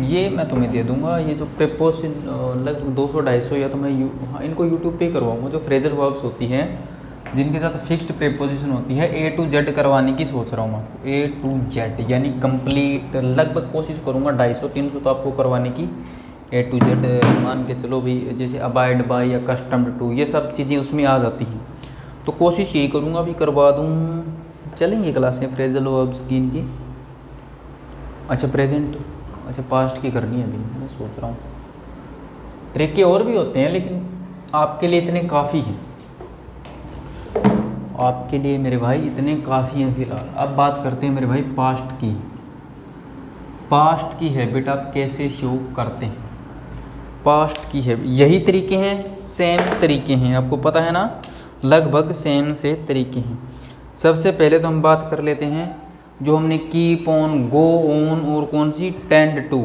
ये मैं तुम्हें दे दूंगा। ये जो प्रेपोजिशन लगभग 200-250, या तो मैं इनको यूट्यूब पे ही करवाऊँगा। जो फ्रेजल वर्ब्स होती हैं जिनके साथ फिक्स्ड प्रेपोजिशन होती है, A to Z करवाने की सोच रहा हूँ मैं आपको। A to Z यानी कंप्लीट, लगभग कोशिश करूँगा 250-300 तो आपको करवाने की। A to Z मान के चलो भी, जैसे अबाइड बाय या कस्टम्ड टू, ये सब चीज़ें उसमें आ जाती हैं, तो कोशिश यही करूँगा भी करवा दूँ। चलेंगी क्लासें फ्रेजल वर्ब्स की इनकी। अच्छा प्रेजेंट, अच्छा पास्ट की करनी है अभी, मैं सोच रहा हूँ। तरीके और भी होते हैं, लेकिन आपके लिए इतने काफ़ी हैं, आपके लिए मेरे भाई इतने काफ़ी हैं फिलहाल। अब बात करते हैं मेरे भाई पास्ट की। पास्ट की हैबिट आप कैसे शो करते हैं? पास्ट की हैबिट, यही तरीके हैं, सेम तरीके हैं, आपको पता है ना, लगभग सेम से तरीके हैं। सबसे पहले तो हम बात कर लेते हैं जो हमने कीप ऑन, गो ऑन, और कौन सी, टेंड टू।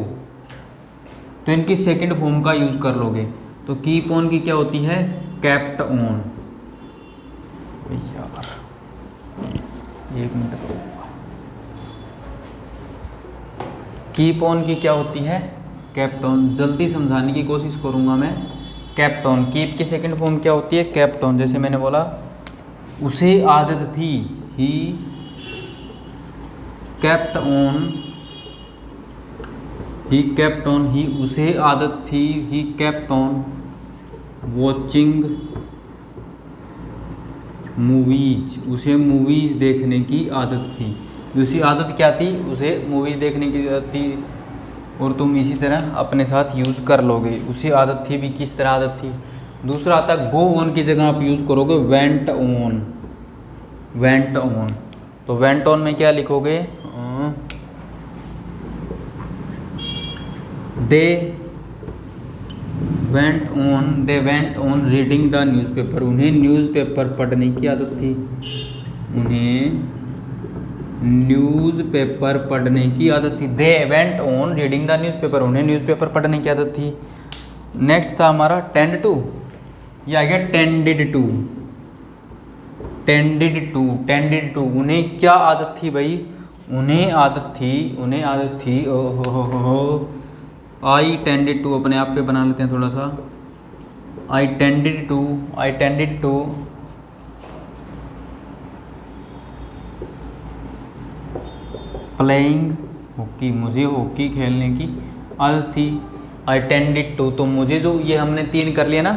तो इनकी सेकंड फॉर्म का यूज कर लोगे। तो कीप ऑन की क्या होती है? Kept on. यार 1 मिनट। कीप ऑन की क्या होती है? Kept on. जल्दी समझाने की कोशिश करूंगा मैं। केप्ट ऑन, कीप की सेकंड फॉर्म क्या होती है? Kept on. जैसे मैंने बोला उसे आदत थी, he kept on, he kept on, he उसे आदत थी, he kept on watching movies, उसे मूवीज देखने की आदत थी। उसी आदत क्या थी? उसे मूवीज देखने की आदत थी। और तुम इसी तरह अपने साथ यूज कर लोगे। उसे आदत थी भी किस तरह आदत थी। दूसरा आता है गो ऑन की जगह आप यूज करोगे वेंट ऑन। वेंट ऑन, तो वेंट ऑन में क्या लिखोगे? They went on reading the newspaper. उन्हें न्यूज़पेपर पढ़ने की आदत थी। उन्हें न्यूज़पेपर पढ़ने की आदत थी। They went on reading the newspaper. उन्हें न्यूज़पेपर पढ़ने की आदत थी। नेक्स्ट था हमारा टेंड टू, ये आ गया टेंडेड टू। टेंडेड टू, उन्हें क्या आदत थी भाई? उन्हें आदत थी हो आई टेंडेड टू, अपने आप पे बना लेते हैं थोड़ा सा। आई टेंडेड टू प्लेइंग हॉकी। मुझे हॉकी खेलने की आदत थी। आई टेंडेड टू, तो मुझे जो ये हमने 3 कर लिया ना,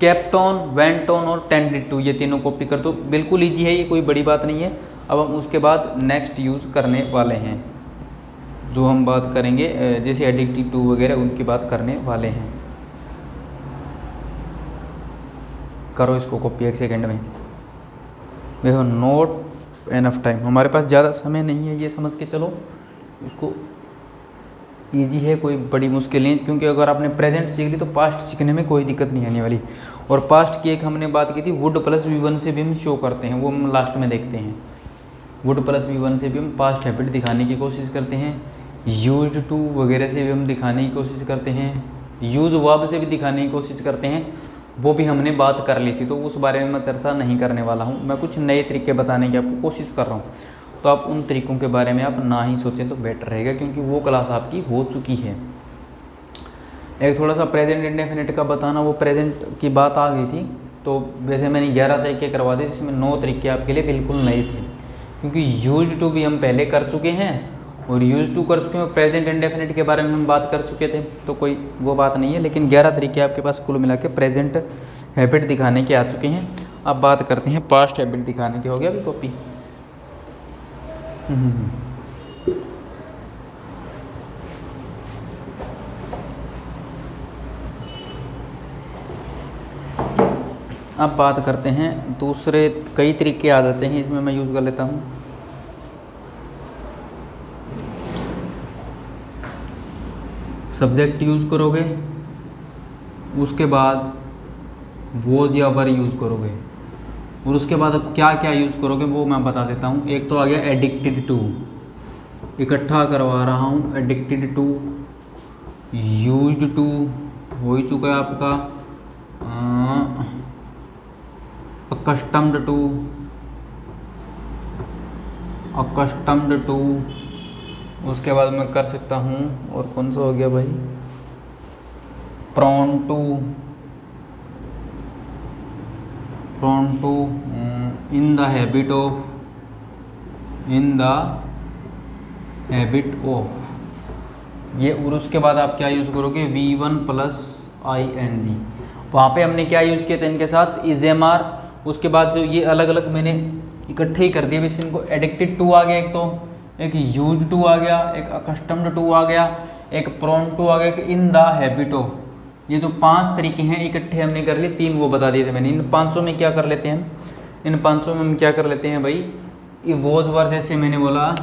केप्ट ऑन, वेंट ऑन और टेंडेड टू, ये तीनों कॉपी कर दो। बिल्कुल ईजी है, ये कोई बड़ी बात नहीं है। अब हम उसके बाद नेक्स्ट यूज़ करने वाले हैं, जो हम बात करेंगे जैसे एडिक्टिव टू वगैरह, उनकी बात करने वाले हैं। करो इसको कॉपी 1 सेकंड में। We have not enough time, हमारे पास ज़्यादा समय नहीं है, ये समझ के चलो। इसको ईजी है, कोई बड़ी मुश्किल नहीं, क्योंकि अगर आपने प्रेजेंट सीख ली तो पास्ट सीखने में कोई दिक्कत नहीं आने वाली। और पास्ट की एक हमने बात की थी, वुड प्लस V1 से भी हम शो करते हैं, वो हम लास्ट में देखते हैं। वुड प्लस V1 से भी हम पास्ट हैबिट दिखाने की कोशिश करते हैं, यूज्ड टू वगैरह से भी हम दिखाने की कोशिश करते हैं, यूज वर्ब से भी दिखाने की कोशिश करते हैं, वो भी हमने बात कर ली थी, तो उस बारे में मैं चर्चा नहीं करने वाला हूँ। मैं कुछ नए तरीके बताने की आपको कोशिश कर रहा हूँ, तो आप उन तरीकों के बारे में आप ना ही सोचें तो बेटर रहेगा, क्योंकि वो क्लास आपकी हो चुकी है। एक थोड़ा सा प्रेजेंट इंडेफिनिट का बताना, वो प्रेजेंट की बात आ गई थी, तो वैसे मैंने 11 तरीके करवा दिए, जिसमें 9 तरीके आपके लिए बिल्कुल नए थे, क्योंकि यूज टू भी हम पहले कर चुके हैं और यूज टू कर चुके हैं, और प्रेजेंट इंडेफिनिट के बारे में हम बात कर चुके थे, तो कोई वो बात नहीं है। लेकिन 11 तरीके आपके पास कुल मिला के प्रेजेंट हैबिट दिखाने के आ चुके हैं। अब बात करते हैं पास्ट हैबिट दिखाने के। हो गया अभी कॉपी? अब बात करते हैं दूसरे, कई तरीके आ जाते हैं, इसमें मैं यूज़ कर लेता हूँ। सब्जेक्ट यूज़ करोगे, उसके बाद वॉज या वर यूज़ करोगे, और उसके बाद अब क्या क्या यूज़ करोगे वो मैं बता देता हूँ। एक तो आ गया एडिक्टेड टू, इकट्ठा करवा रहा हूँ। एडिक्टेड टू, यूज्ड टू हो ही चुका है आपका, अकस्टम्ड टू, अकस्टम्ड टू, उसके बाद मैं कर सकता हूँ, और कौन सा हो गया भाई, prone to, prone to, in the habit of, in the habit of ये। और उसके बाद आप क्या यूज़ करोगे, V1 प्लस ING, वहाँ पे हमने क्या यूज़ किया था इनके साथ, इजेमार। उसके बाद जो ये अलग अलग मैंने इकट्ठे ही कर दिए, वैसे इनको एडिक्टेड टू आ गया, एक तो एक यूज टू आ गया, एक अकस्टम्ड टू आ गया, एक प्रॉन टू आ गया, एक इन द हैबिट ऑफ। ये जो 5 तरीके हैं इकट्ठे हमने कर लिए, 3 वो बता दिए थे मैंने। इन 500 में क्या कर लेते हैं, इन 500 में हम क्या कर लेते हैं भाई, ये वॉज वर, जैसे मैंने बोला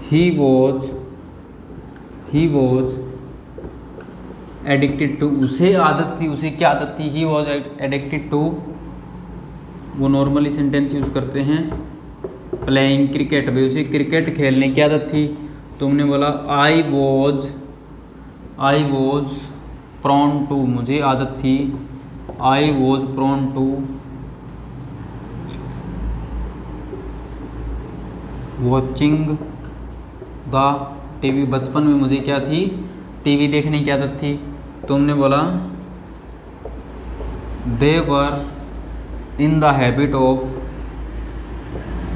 ही वॉज एडिक्टेड टू, उसे आदत थी, उसे क्या आदत थी, ही वॉज एडिक्टेड टू, वो नॉर्मली सेंटेंस यूज़ करते हैं। प्लेइंग क्रिकेट, भाई उसे क्रिकेट खेलने की आदत थी, तुमने बोला आई वॉज प्रॉन टू, मुझे आदत थी, I was prone to watching the TV, बचपन में मुझे क्या थी, टीवी देखने की आदत थी। तुमने बोला they were in the habit of,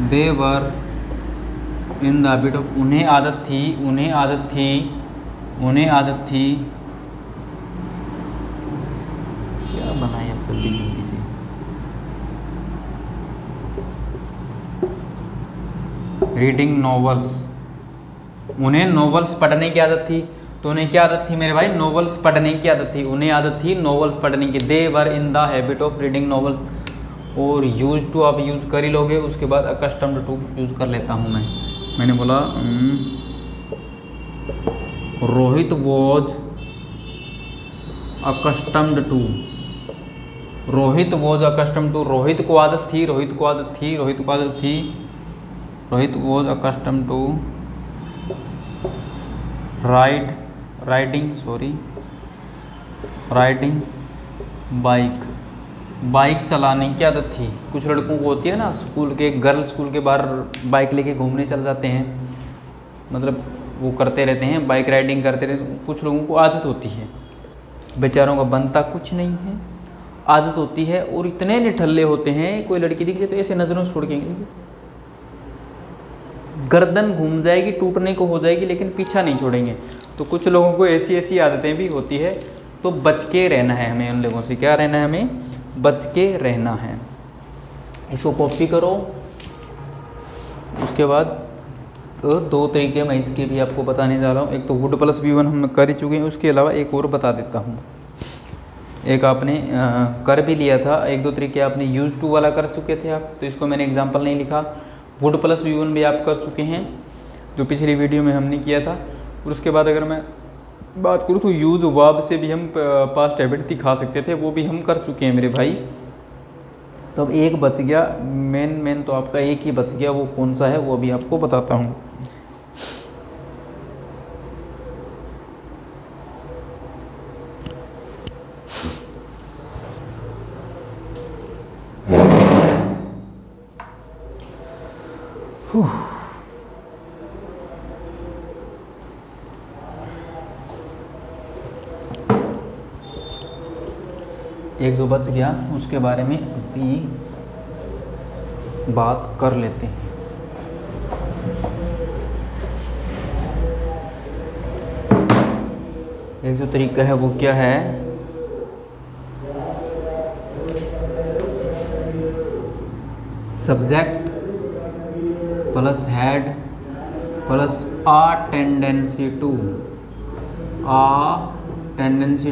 they were in the habit of, उन्हें आदत थी, उन्हें आदत थी, उन्हें आदत थी, क्या बनाए अब जल्दी जल्दी से, रीडिंग नॉवेल्स, उन्हें नॉवेल्स पढ़ने की आदत थी। तो उन्हें क्या आदत थी मेरे भाई, नॉवेल्स पढ़ने की आदत थी, उन्हें आदत थी नॉवेल्स पढ़ने की। They were in the habit of reading novels. और यूज टू आप यूज़ कर ही लोगे, उसके बाद अकस्टम्ड टू यूज़ कर लेता हूँ मैंने बोला Rohit was accustomed to, Rohit was accustomed to, Rohit को आदत थी, रोहित को आदत थी, रोहित को आदत थी, Rohit was accustomed to riding bike, bike चलाने की आदत थी। कुछ लड़कों को होती है ना, स्कूल के, गर्ल्स स्कूल के बाहर बाइक लेके घूमने चल जाते हैं, मतलब वो करते रहते हैं, बाइक राइडिंग करते रहते हैं। कुछ लोगों को आदत होती है, बेचारों का बनता कुछ नहीं है, आदत होती है, और इतने निठल्ले होते हैं, कोई लड़की दिख जाए तो ऐसे नज़रों से छोड़ के गर्दन घूम जाएगी, टूटने को हो जाएगी, लेकिन पीछा नहीं छोड़ेंगे। तो कुछ लोगों को ऐसी ऐसी आदतें भी होती है, तो बच के रहना है हमें उन लोगों से। क्या रहना है हमें, बच के रहना है। इसको कॉपी करो। उसके बाद तो 2 तरीके मैं इसके भी आपको बताने जा रहा हूँ। एक तो वुड प्लस V1 हम कर ही चुके हैं, उसके अलावा एक और बता देता हूँ। एक आपने कर भी लिया था, एक दो तरीके आपने यूज टू वाला कर चुके थे आप, तो इसको मैंने एग्जांपल नहीं लिखा। वुड प्लस V1 भी आप कर चुके हैं जो पिछली वीडियो में हमने किया था। और उसके बाद अगर मैं बात करूँ तो यूज वर्ब से भी हम पास्ट हैबिट दिखा सकते थे, वो भी हम कर चुके हैं मेरे भाई। तो अब एक बच गया, मेन तो आपका एक ही बच गया, वो कौन सा है वो अभी आपको बताता हूँ। एक जो बच गया उसके बारे में भी बात कर लेते हैं। एक जो तरीका है वो क्या है, subject plus had plus tendency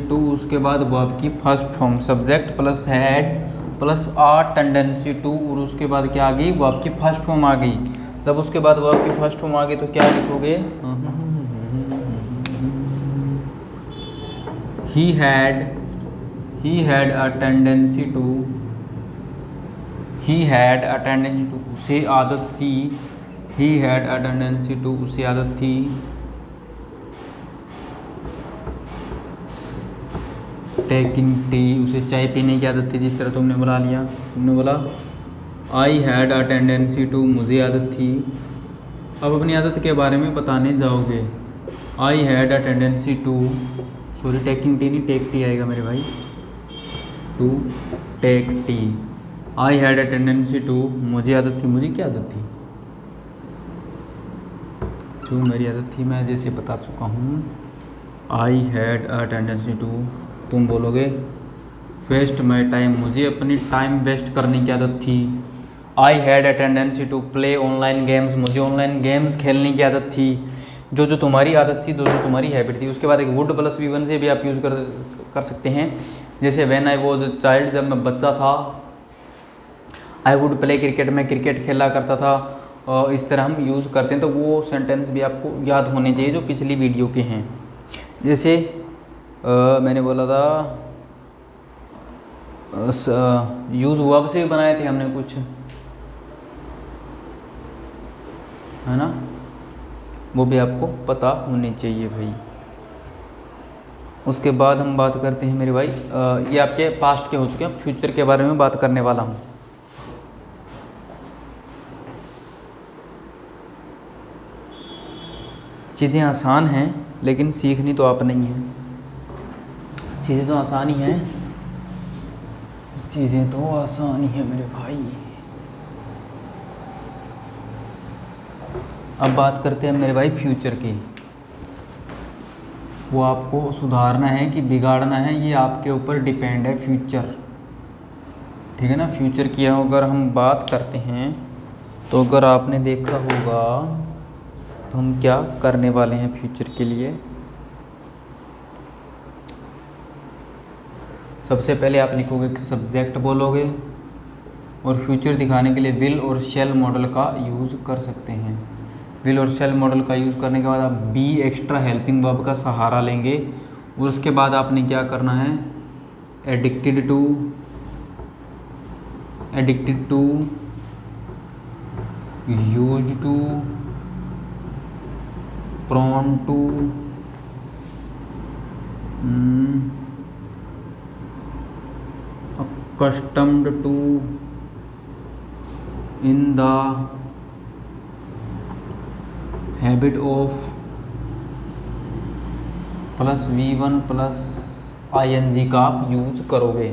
to, उसके बाद वर्ब की first form subject plus had plus tendency to, और उसके बाद क्या आ गई, वर्ब की फर्स्ट फॉर्म आ गई। जब उसके बाद वर्ब की फर्स्ट फॉर्म आ गई तो क्या लिखोगे, he had a tendency to, उसे आदत थी, he had a tendency to, उसे आदत थी टेकिंग टी, उसे चाय पीने की आदत थी, जिस तरह तुमने बुला लिया, तुमने बोला I had a tendency to, मुझे आदत थी। अब अपनी आदत के बारे में बताने जाओगे, I had a tendency to, sorry taking tea नहीं टेक टी आएगा मेरे भाई, to take tea. I had a tendency to, मुझे आदत थी, मुझे क्या आदत थी, जो मेरी आदत थी मैं जैसे बता चुका हूँ। I had a tendency to, तुम बोलोगे वेस्ट माई टाइम, मुझे अपनी टाइम वेस्ट करने की आदत थी। I had a tendency to play online games, मुझे ऑनलाइन गेम्स खेलने की आदत थी। जो तुम्हारी आदत थी, जो तुम्हारी हैबिट थी। उसके बाद एक वुड प्लस V1 से भी आप यूज़ कर सकते हैं। जैसे व्हेन आई वॉज चाइल्ड, जब मैं बच्चा था, आई वुड प्ले क्रिकेट, मैं क्रिकेट खेला करता था। और इस तरह हम यूज़ करते हैं, तो वो सेंटेंस भी आपको याद होने चाहिए जो पिछली वीडियो के हैं। जैसे मैंने बोला था यूज़ वर्ब से भी बनाए थे हमने कुछ, है ना, वो भी आपको पता होने चाहिए भाई। उसके बाद हम बात करते हैं मेरे भाई, ये आपके पास्ट के हो चुके हैं, फ्यूचर के बारे में बात करने वाला हूँ। चीज़ें आसान हैं लेकिन सीखनी तो आप नहीं हैं। चीज़ें तो आसान ही हैं, चीज़ें तो आसान ही हैं मेरे भाई। अब बात करते हैं मेरे भाई फ्यूचर की। वो आपको सुधारना है कि बिगाड़ना है, ये आपके ऊपर डिपेंड है फ्यूचर, ठीक है ना। फ्यूचर की अगर हम बात करते हैं तो अगर आपने देखा होगा तो हम क्या करने वाले हैं फ्यूचर के लिए। सबसे पहले आप लिखोगे कि सब्जेक्ट बोलोगे, और फ्यूचर दिखाने के लिए विल और शैल मॉडल का यूज़ कर सकते हैं। विल और शैल मॉडल का यूज़ करने के बाद आप बी एक्स्ट्रा हेल्पिंग वर्ब का सहारा लेंगे, और उसके बाद आपने क्या करना है, addicted to, use to, prone to, accustomed to, in the habit of, plus V1 plus ING का आप यूज करोगे।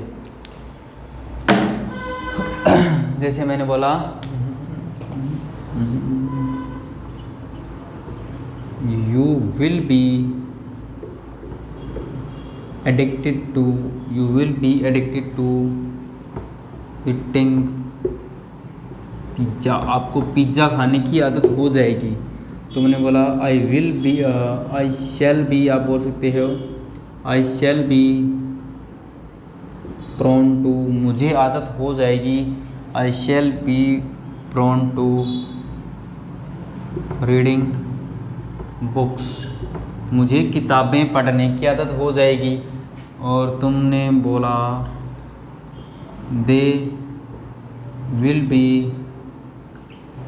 जैसे मैंने बोला you will be addicted to eating pizza, आपको पिज़्ज़ा खाने की आदत हो जाएगी। तो मैंने बोला आई शैल बी, आप बोल सकते हो I shall be prone to, मुझे आदत हो जाएगी, I shall be prone to reading books, मुझे किताबें पढ़ने की आदत हो जाएगी। और तुमने बोला they will be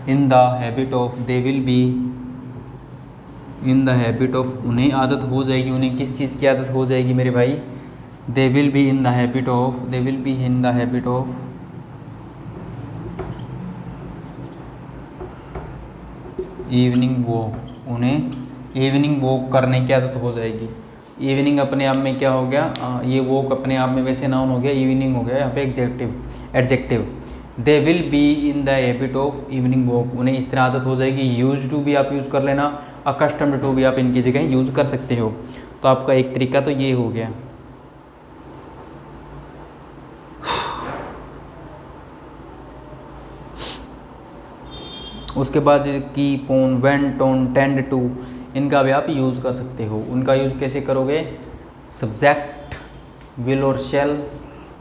in the habit of, they will be in the habit of, उन्हें आदत हो जाएगी, उन्हें किस चीज़ की आदत हो जाएगी मेरे भाई, they will be in the habit of, they will be in the habit of evening walk, उन्हें इवनिंग वॉक करने की आदत हो जाएगी। इवनिंग अपने आप में क्या हो गया, ये वॉक अपने आप में वैसे नाउन हो गया, इवनिंग हो गया यहाँ पे adjective. They will be in the habit of evening walk, उन्हें इस तरह आदत हो जाएगी। यूज टू भी आप यूज़ कर लेना, अकस्टम्ड टू भी आप इनकी जगह यूज़ कर सकते हो। तो आपका एक तरीका तो ये हो गया। उसके बाद keep on, went on, tend to, इनका भी आप यूज़ कर सकते हो। उनका यूज़ कैसे करोगे, सब्जेक्ट, विल और शैल,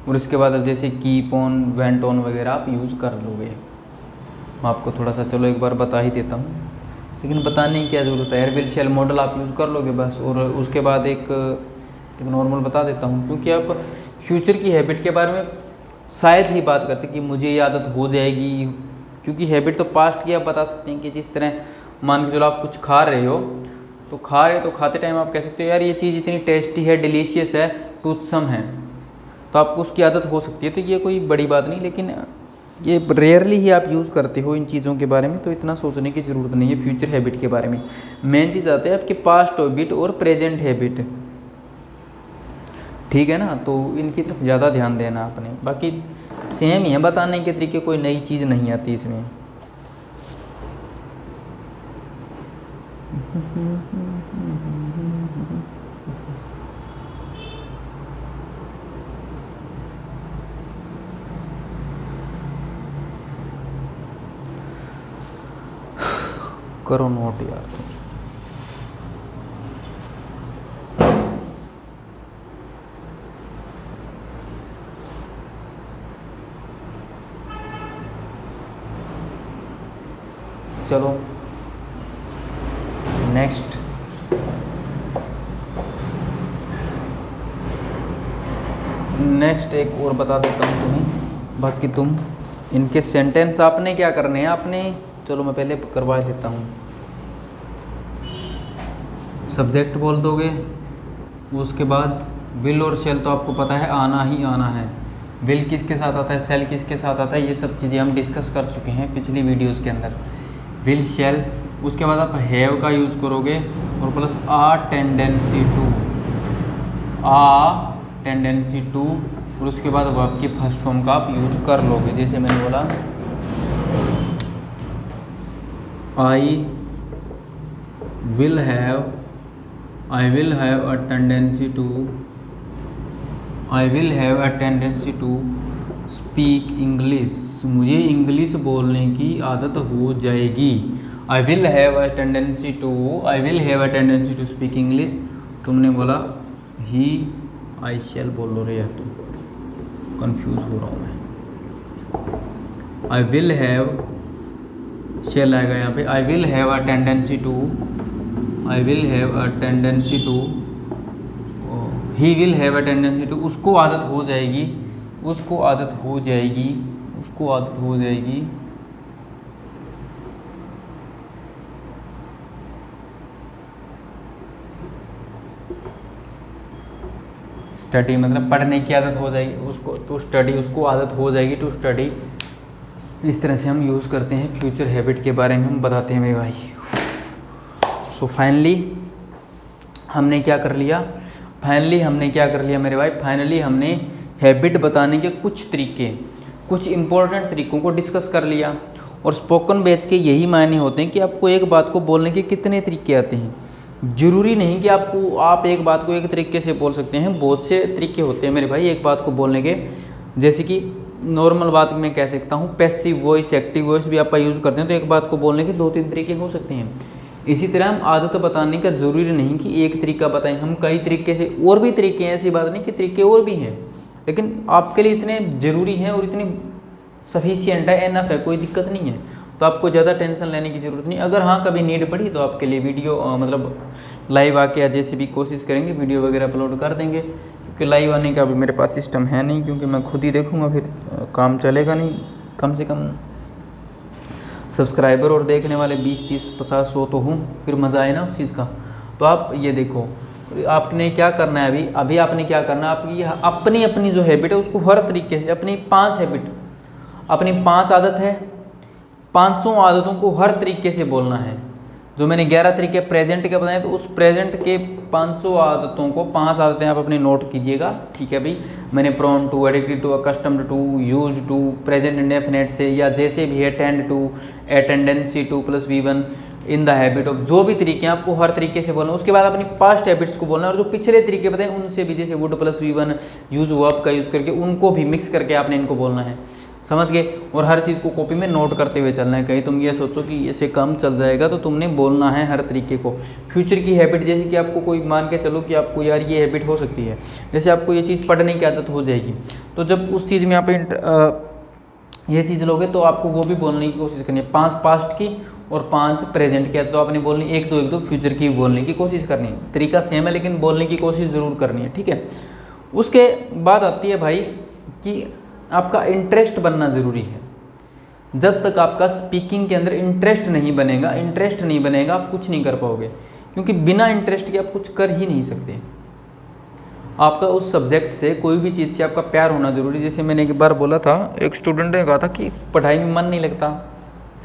और इसके बाद जैसे कीप ऑन, वेंट ऑन वगैरह आप यूज़ कर लोगे। मैं आपको थोड़ा सा चलो एक बार बता ही देता हूँ, लेकिन बताने की क्या ज़रूरत है यार, विल शैल मॉडल आप यूज़ कर लोगे बस। और उसके बाद एक नॉर्मल बता देता हूँ, क्योंकि आप फ्यूचर की हैबिट के बारे में शायद ही बात करते कि मुझे ये आदत हो जाएगी, क्योंकि हैबिट तो पास्ट की आप बता सकते हैं कि जिस तरह मान के चलो आप कुछ खा रहे हो, तो खाते टाइम आप कह सकते हो यार ये चीज़ इतनी टेस्टी है, डिलीशियस है, टूथसम है, तो आपको उसकी आदत हो सकती है। तो ये कोई बड़ी बात नहीं, लेकिन ये रेयरली ही आप यूज़ करते हो इन चीज़ों के बारे में, तो इतना सोचने की ज़रूरत नहीं है फ्यूचर हैबिट के बारे में। मेन चीज़ आती है आपके पास्ट हैबिट और प्रेजेंट हैबिट, ठीक है ना, तो इनकी तरफ ज़्यादा ध्यान देना आपने। बाकी सेम ही है, बताने के तरीके, कोई नई चीज़ नहीं आती इसमें। करो नोट यार तुम। चलो नेक्स्ट, एक और बता देता हूँ तुम्हें, बाकी तुम इनके सेंटेंस आपने क्या करने हैं आपने, चलो मैं पहले करवा देता हूँ। सब्जेक्ट बोल दोगे, उसके बाद विल और शेल तो आपको पता है आना ही आना है। विल किसके साथ आता है, शेल किसके साथ आता है, ये सब चीज़ें हम डिस्कस कर चुके हैं पिछली वीडियोस के अंदर। विल शेल, उसके बाद आप हैव का यूज़ करोगे और प्लस आ टेंडेंसी टू, और उसके बाद वर्ब की फर्स्ट फॉर्म का आप यूज़ कर लोगे। जैसे मैंने बोला I will have a tendency to speak English, मुझे इंग्लिश बोलने की आदत हो जाएगी। I will have a tendency to speak English, तुमने बोला ही आई शैल बोल लो रे यार, तुम कंफ्यूज हो रहा हूँ मैं। आई विल हैव, शेल आएगा यहाँ पे, I will have a tendency to, he will have a tendency to, उसको आदत हो जाएगी स्टडी, मतलब पढ़ने की आदत हो जाएगी उसको, टू स्टडी, उसको आदत हो जाएगी टू स्टडी। इस तरह से हम यूज़ करते हैं, फ्यूचर हैबिट के बारे में हम बताते हैं मेरे भाई। सो फाइनली हमने क्या कर लिया मेरे भाई, फाइनली हमने हैबिट बताने के कुछ इंपॉर्टेंट तरीकों को डिस्कस कर लिया। और स्पोकन बैच के यही मायने होते हैं कि आपको एक बात को बोलने के कितने तरीके आते हैं। ज़रूरी नहीं कि आप एक बात को एक तरीके से बोल सकते हैं, बहुत से तरीके होते हैं मेरे भाई एक बात को बोलने के। जैसे कि नॉर्मल बात मैं कह सकता हूँ, पैसिव वॉइस, एक्टिव वॉइस भी आप यूज़ करते हैं, तो एक बात को बोलने के 2-3 तरीके हो सकते हैं। इसी तरह हम आदत बताने का ज़रूरी नहीं कि एक तरीका बताएं, हम कई तरीके से, और भी तरीके हैं, ऐसी बात नहीं कि तरीके और भी हैं, लेकिन आपके लिए इतने ज़रूरी हैं और इतने सफिशिएंट है, एनफ है, कोई दिक्कत नहीं है, तो आपको ज़्यादा टेंशन लेने की ज़रूरत नहीं। अगर हाँ कभी नीड पड़ी तो आपके लिए वीडियो मतलब लाइव आके या जैसे भी कोशिश करेंगे वीडियो वगैरह अपलोड कर देंगे, क्योंकि लाइव आने का अभी मेरे पास सिस्टम है नहीं, क्योंकि मैं खुद ही देखूँगा फिर काम चलेगा नहीं। कम से कम सब्सक्राइबर और देखने वाले 20, 30, 50, 100 तो हूँ, फिर मज़ा आए ना उस चीज़ का। तो आप ये देखो, आपने क्या करना है अभी आपने क्या करना है, आपकी अपनी जो हैबिट है उसको हर तरीके से, अपनी 5 हैबिट, अपनी 5 आदत है, 500 आदतों को हर तरीके से बोलना है। जो मैंने 11 तरीके प्रेजेंट के बताए, तो उस प्रेजेंट के 500 आदतों को 5 आदतें आप अपनी नोट कीजिएगा, ठीक है भाई। मैंने prone to, addicted to, accustomed to, use to, present indefinite से या जैसे भी है, tend to, a tendency to plus V1, in the habit of, जो भी तरीके हैं आपको हर तरीके से बोलना है। उसके बाद अपनी पास्ट हैबिट्स को बोलना है, और जो पिछले तरीके बताए उनसे भी, जैसे would plus V1, use verb का यूज़ करके, उनको भी मिक्स करके आपने इनको बोलना है, समझ गए। और हर चीज़ को कॉपी में नोट करते हुए चलना है। कहीं तुम ये सोचो कि ऐसे काम चल जाएगा, तो तुमने बोलना है हर तरीके को। फ्यूचर की हैबिट, जैसे कि आपको कोई मान के चलो कि आपको यार ये हैबिट हो सकती है, जैसे आपको ये चीज़ पढ़ने की आदत हो जाएगी, तो जब उस चीज़ में आप ये चीज़ लोगे तो आपको वो भी बोलने की कोशिश करनी है। 5 पास्ट की और 5 प्रेजेंट की, तो आपने बोलनी 1-2 फ्यूचर की बोलने की कोशिश करनी है। तरीका सेम है लेकिन बोलने की कोशिश ज़रूर करनी है, ठीक है। उसके बाद आती है भाई कि आपका इंटरेस्ट बनना ज़रूरी है। जब तक आपका स्पीकिंग के अंदर इंटरेस्ट नहीं बनेगा आप कुछ नहीं कर पाओगे, क्योंकि बिना इंटरेस्ट के आप कुछ कर ही नहीं सकते। आपका उस सब्जेक्ट से, कोई भी चीज़ से आपका प्यार होना ज़रूरी। जैसे मैंने एक बार बोला था, एक स्टूडेंट ने कहा था कि पढ़ाई में मन नहीं लगता,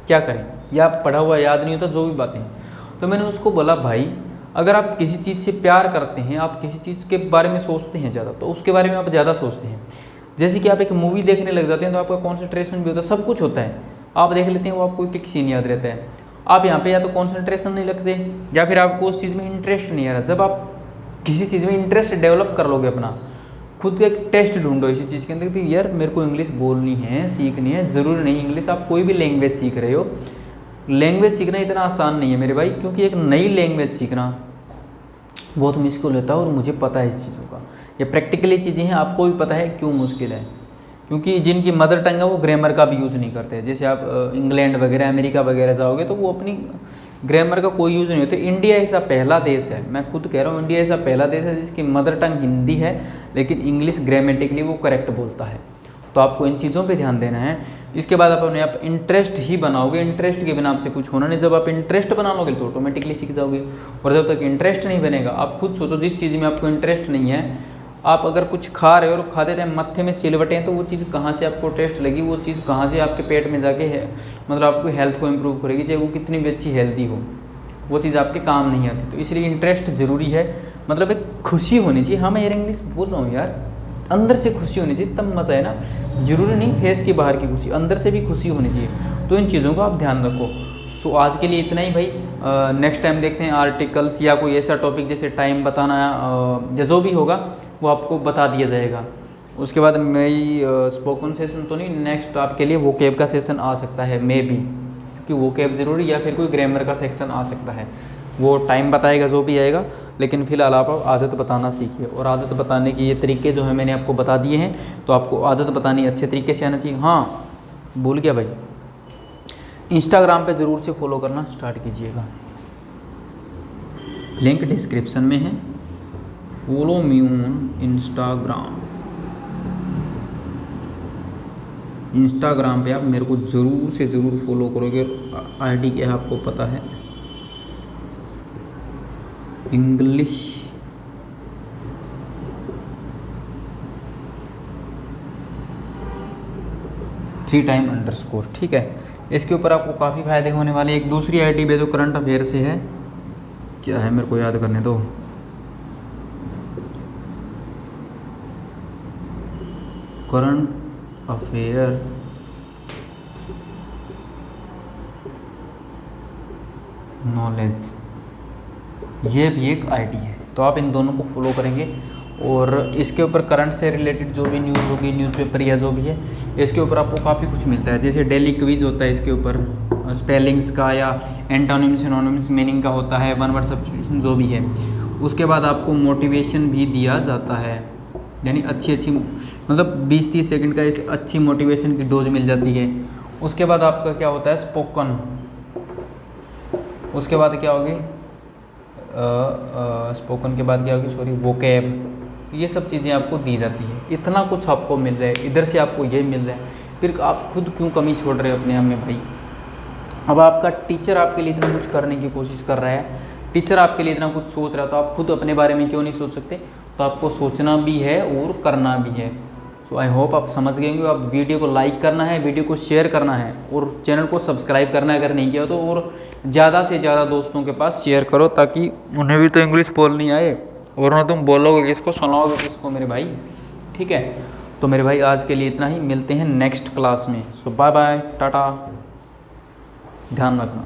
क्या करें, या पढ़ा हुआ याद नहीं होता, जो भी बातें। तो मैंने उसको बोला, भाई अगर आप किसी चीज़ से प्यार करते हैं, आप किसी चीज़ के बारे में सोचते हैं ज़्यादा, तो उसके बारे में आप ज़्यादा सोचते हैं। जैसे कि आप एक मूवी देखने लग जाते हैं तो आपका कॉन्सेंट्रेशन भी होता है, सब कुछ होता है, आप देख लेते हैं, वो आपको एक सीन याद रहता है। आप यहाँ पे या तो कॉन्सेंट्रेशन नहीं लगते, या फिर आपको उस चीज़ में इंटरेस्ट नहीं आ रहा। जब आप किसी चीज़ में इंटरेस्ट डेवलप कर लोगे अपना, खुद का एक टेस्ट ढूंढो इसी चीज़ के अंदर कि यार मेरे को इंग्लिश बोलनी है, सीखनी है। ज़रूरी नहीं इंग्लिश, आप कोई भी लैंग्वेज सीख रहे हो, लैंग्वेज सीखना इतना आसान नहीं है मेरे भाई, क्योंकि एक नई लैंग्वेज सीखना बहुत मुश्किल होता है, और मुझे पता है इस चीज़ों का। ये प्रैक्टिकली चीज़ें हैं, आपको भी पता है क्यों मुश्किल है, क्योंकि जिनकी मदर टंग है वो ग्रामर का भी यूज़ नहीं करते। जैसे आप इंग्लैंड वगैरह, अमेरिका वगैरह जाओगे तो वो अपनी ग्रामर का कोई यूज़ नहीं होता। इंडिया ऐसा पहला देश है, मैं खुद कह रहा हूँ, इंडिया ऐसा पहला देश है जिसकी मदर टंग हिंदी है, लेकिन इंग्लिश ग्रामेटिकली वो करेक्ट बोलता है। तो आपको इन चीज़ों पे ध्यान देना है। इसके बाद आप अपने आप इंटरेस्ट ही बनाओगे, इंटरेस्ट के बिना आपसे कुछ होना नहीं। जब आप इंटरेस्ट बना लोगे तो ऑटोमेटिकली सीख जाओगे, और जब तक इंटरेस्ट नहीं बनेगा, आप खुद सोचो जिस चीज़ में आपको इंटरेस्ट नहीं है, आप अगर कुछ खा रहे हो और खाते टाइम मत्थे में सिलवटें हैं, तो वो चीज़ कहाँ से आपको टेस्ट लगी, वो चीज़ कहाँ से आपके पेट में जाके है, मतलब आपको हेल्थ को इम्प्रूव करेगी, चाहे वो कितनी भी अच्छी हेल्दी हो, वो चीज़ आपके काम नहीं आती। तो इसलिए इंटरेस्ट ज़रूरी है, मतलब एक खुशी होनी चाहिए। हाँ मैं यार इंग्लिश बोल रहा हूँ यार, अंदर से खुशी होनी चाहिए, तब मज़ा है ना। ज़रूरी नहीं फेस की बाहर की खुशी, अंदर से भी खुशी होनी चाहिए। तो इन चीज़ों का आप ध्यान रखो। सो आज के लिए इतना ही भाई। नेक्स्ट टाइम देखते हैं आर्टिकल्स या कोई ऐसा टॉपिक, जैसे टाइम बताना या जो भी होगा वो आपको बता दिया जाएगा। उसके बाद मेरी स्पोकन सेशन तो नहीं, नेक्स्ट आपके लिए वोकैब का सेशन आ सकता है, मे बी, क्योंकि वोकैब ज़रूरी, या फिर कोई ग्रामर का सेक्शन आ सकता है। वो टाइम बताएगा जो भी आएगा, लेकिन फिलहाल आप आदत बताना सीखिए। और आदत बताने के ये तरीके जो है मैंने आपको बता दिए हैं, तो आपको आदत बतानी अच्छे तरीके से आना चाहिए। हाँ भूल गया भाई, इंस्टाग्राम पे ज़रूर से फॉलो करना स्टार्ट कीजिएगा, लिंक डिस्क्रिप्शन में है। फॉलो मी ऑन इंस्टाग्राम पे आप मेरे को ज़रूर से ज़रूर फॉलो करोगे। आईडी क्या है आपको पता है, इंग्लिश _, ठीक है। इसके ऊपर आपको काफ़ी फ़ायदे होने वाले। एक दूसरी आईडी भी जो करंट अफेयर से है, क्या है मेरे को याद करने दो, करंट अफेयर नॉलेज, ये भी एक आईडी है। तो आप इन दोनों को फॉलो करेंगे, और इसके ऊपर करंट से रिलेटेड जो भी न्यूज़ होगी, न्यूज़पेपर या जो भी है, इसके ऊपर आपको काफ़ी कुछ मिलता है। जैसे डेली क्विज होता है इसके ऊपर, स्पेलिंग्स का या एंटोनिम्स सिनोनिम्स मीनिंग का होता है, वन वर्ड सब्स्टिट्यूशन जो भी है। उसके बाद आपको मोटिवेशन भी दिया जाता है, यानी अच्छी अच्छी मतलब 20-30 सेकंड का एक अच्छी मोटिवेशन की डोज मिल जाती है। उसके बाद आपका क्या होता है स्पोकन, उसके बाद क्या होगी स्पोकन के बाद क्या होगी सॉरी वोकैब, ये सब चीज़ें आपको दी जाती है। इतना कुछ आपको मिल रहा है, इधर से आपको ये मिल रहा है, फिर आप खुद क्यों कमी छोड़ रहे हो अपने आप में भाई। अब आपका टीचर आपके लिए इतना कुछ करने की कोशिश कर रहा है, टीचर आपके लिए इतना कुछ सोच रहा है, तो आप खुद अपने बारे में क्यों नहीं सोच सकते। तो आपको सोचना भी है और करना भी है। सो आई होप आप समझ गए होंगे। आप वीडियो को लाइक करना है, वीडियो को शेयर करना है और चैनल को सब्सक्राइब करना है अगर नहीं किया तो, और ज़्यादा से ज़्यादा दोस्तों के पास शेयर करो ताकि उन्हें भी तो इंग्लिश बोलनी आए और ना तुम बोलोगे किसको, सुनाओगे किसको मेरे भाई। ठीक है, तो मेरे भाई आज के लिए इतना ही, मिलते हैं नेक्स्ट क्लास में। सो बाय बाय, टाटा, ध्यान रखना।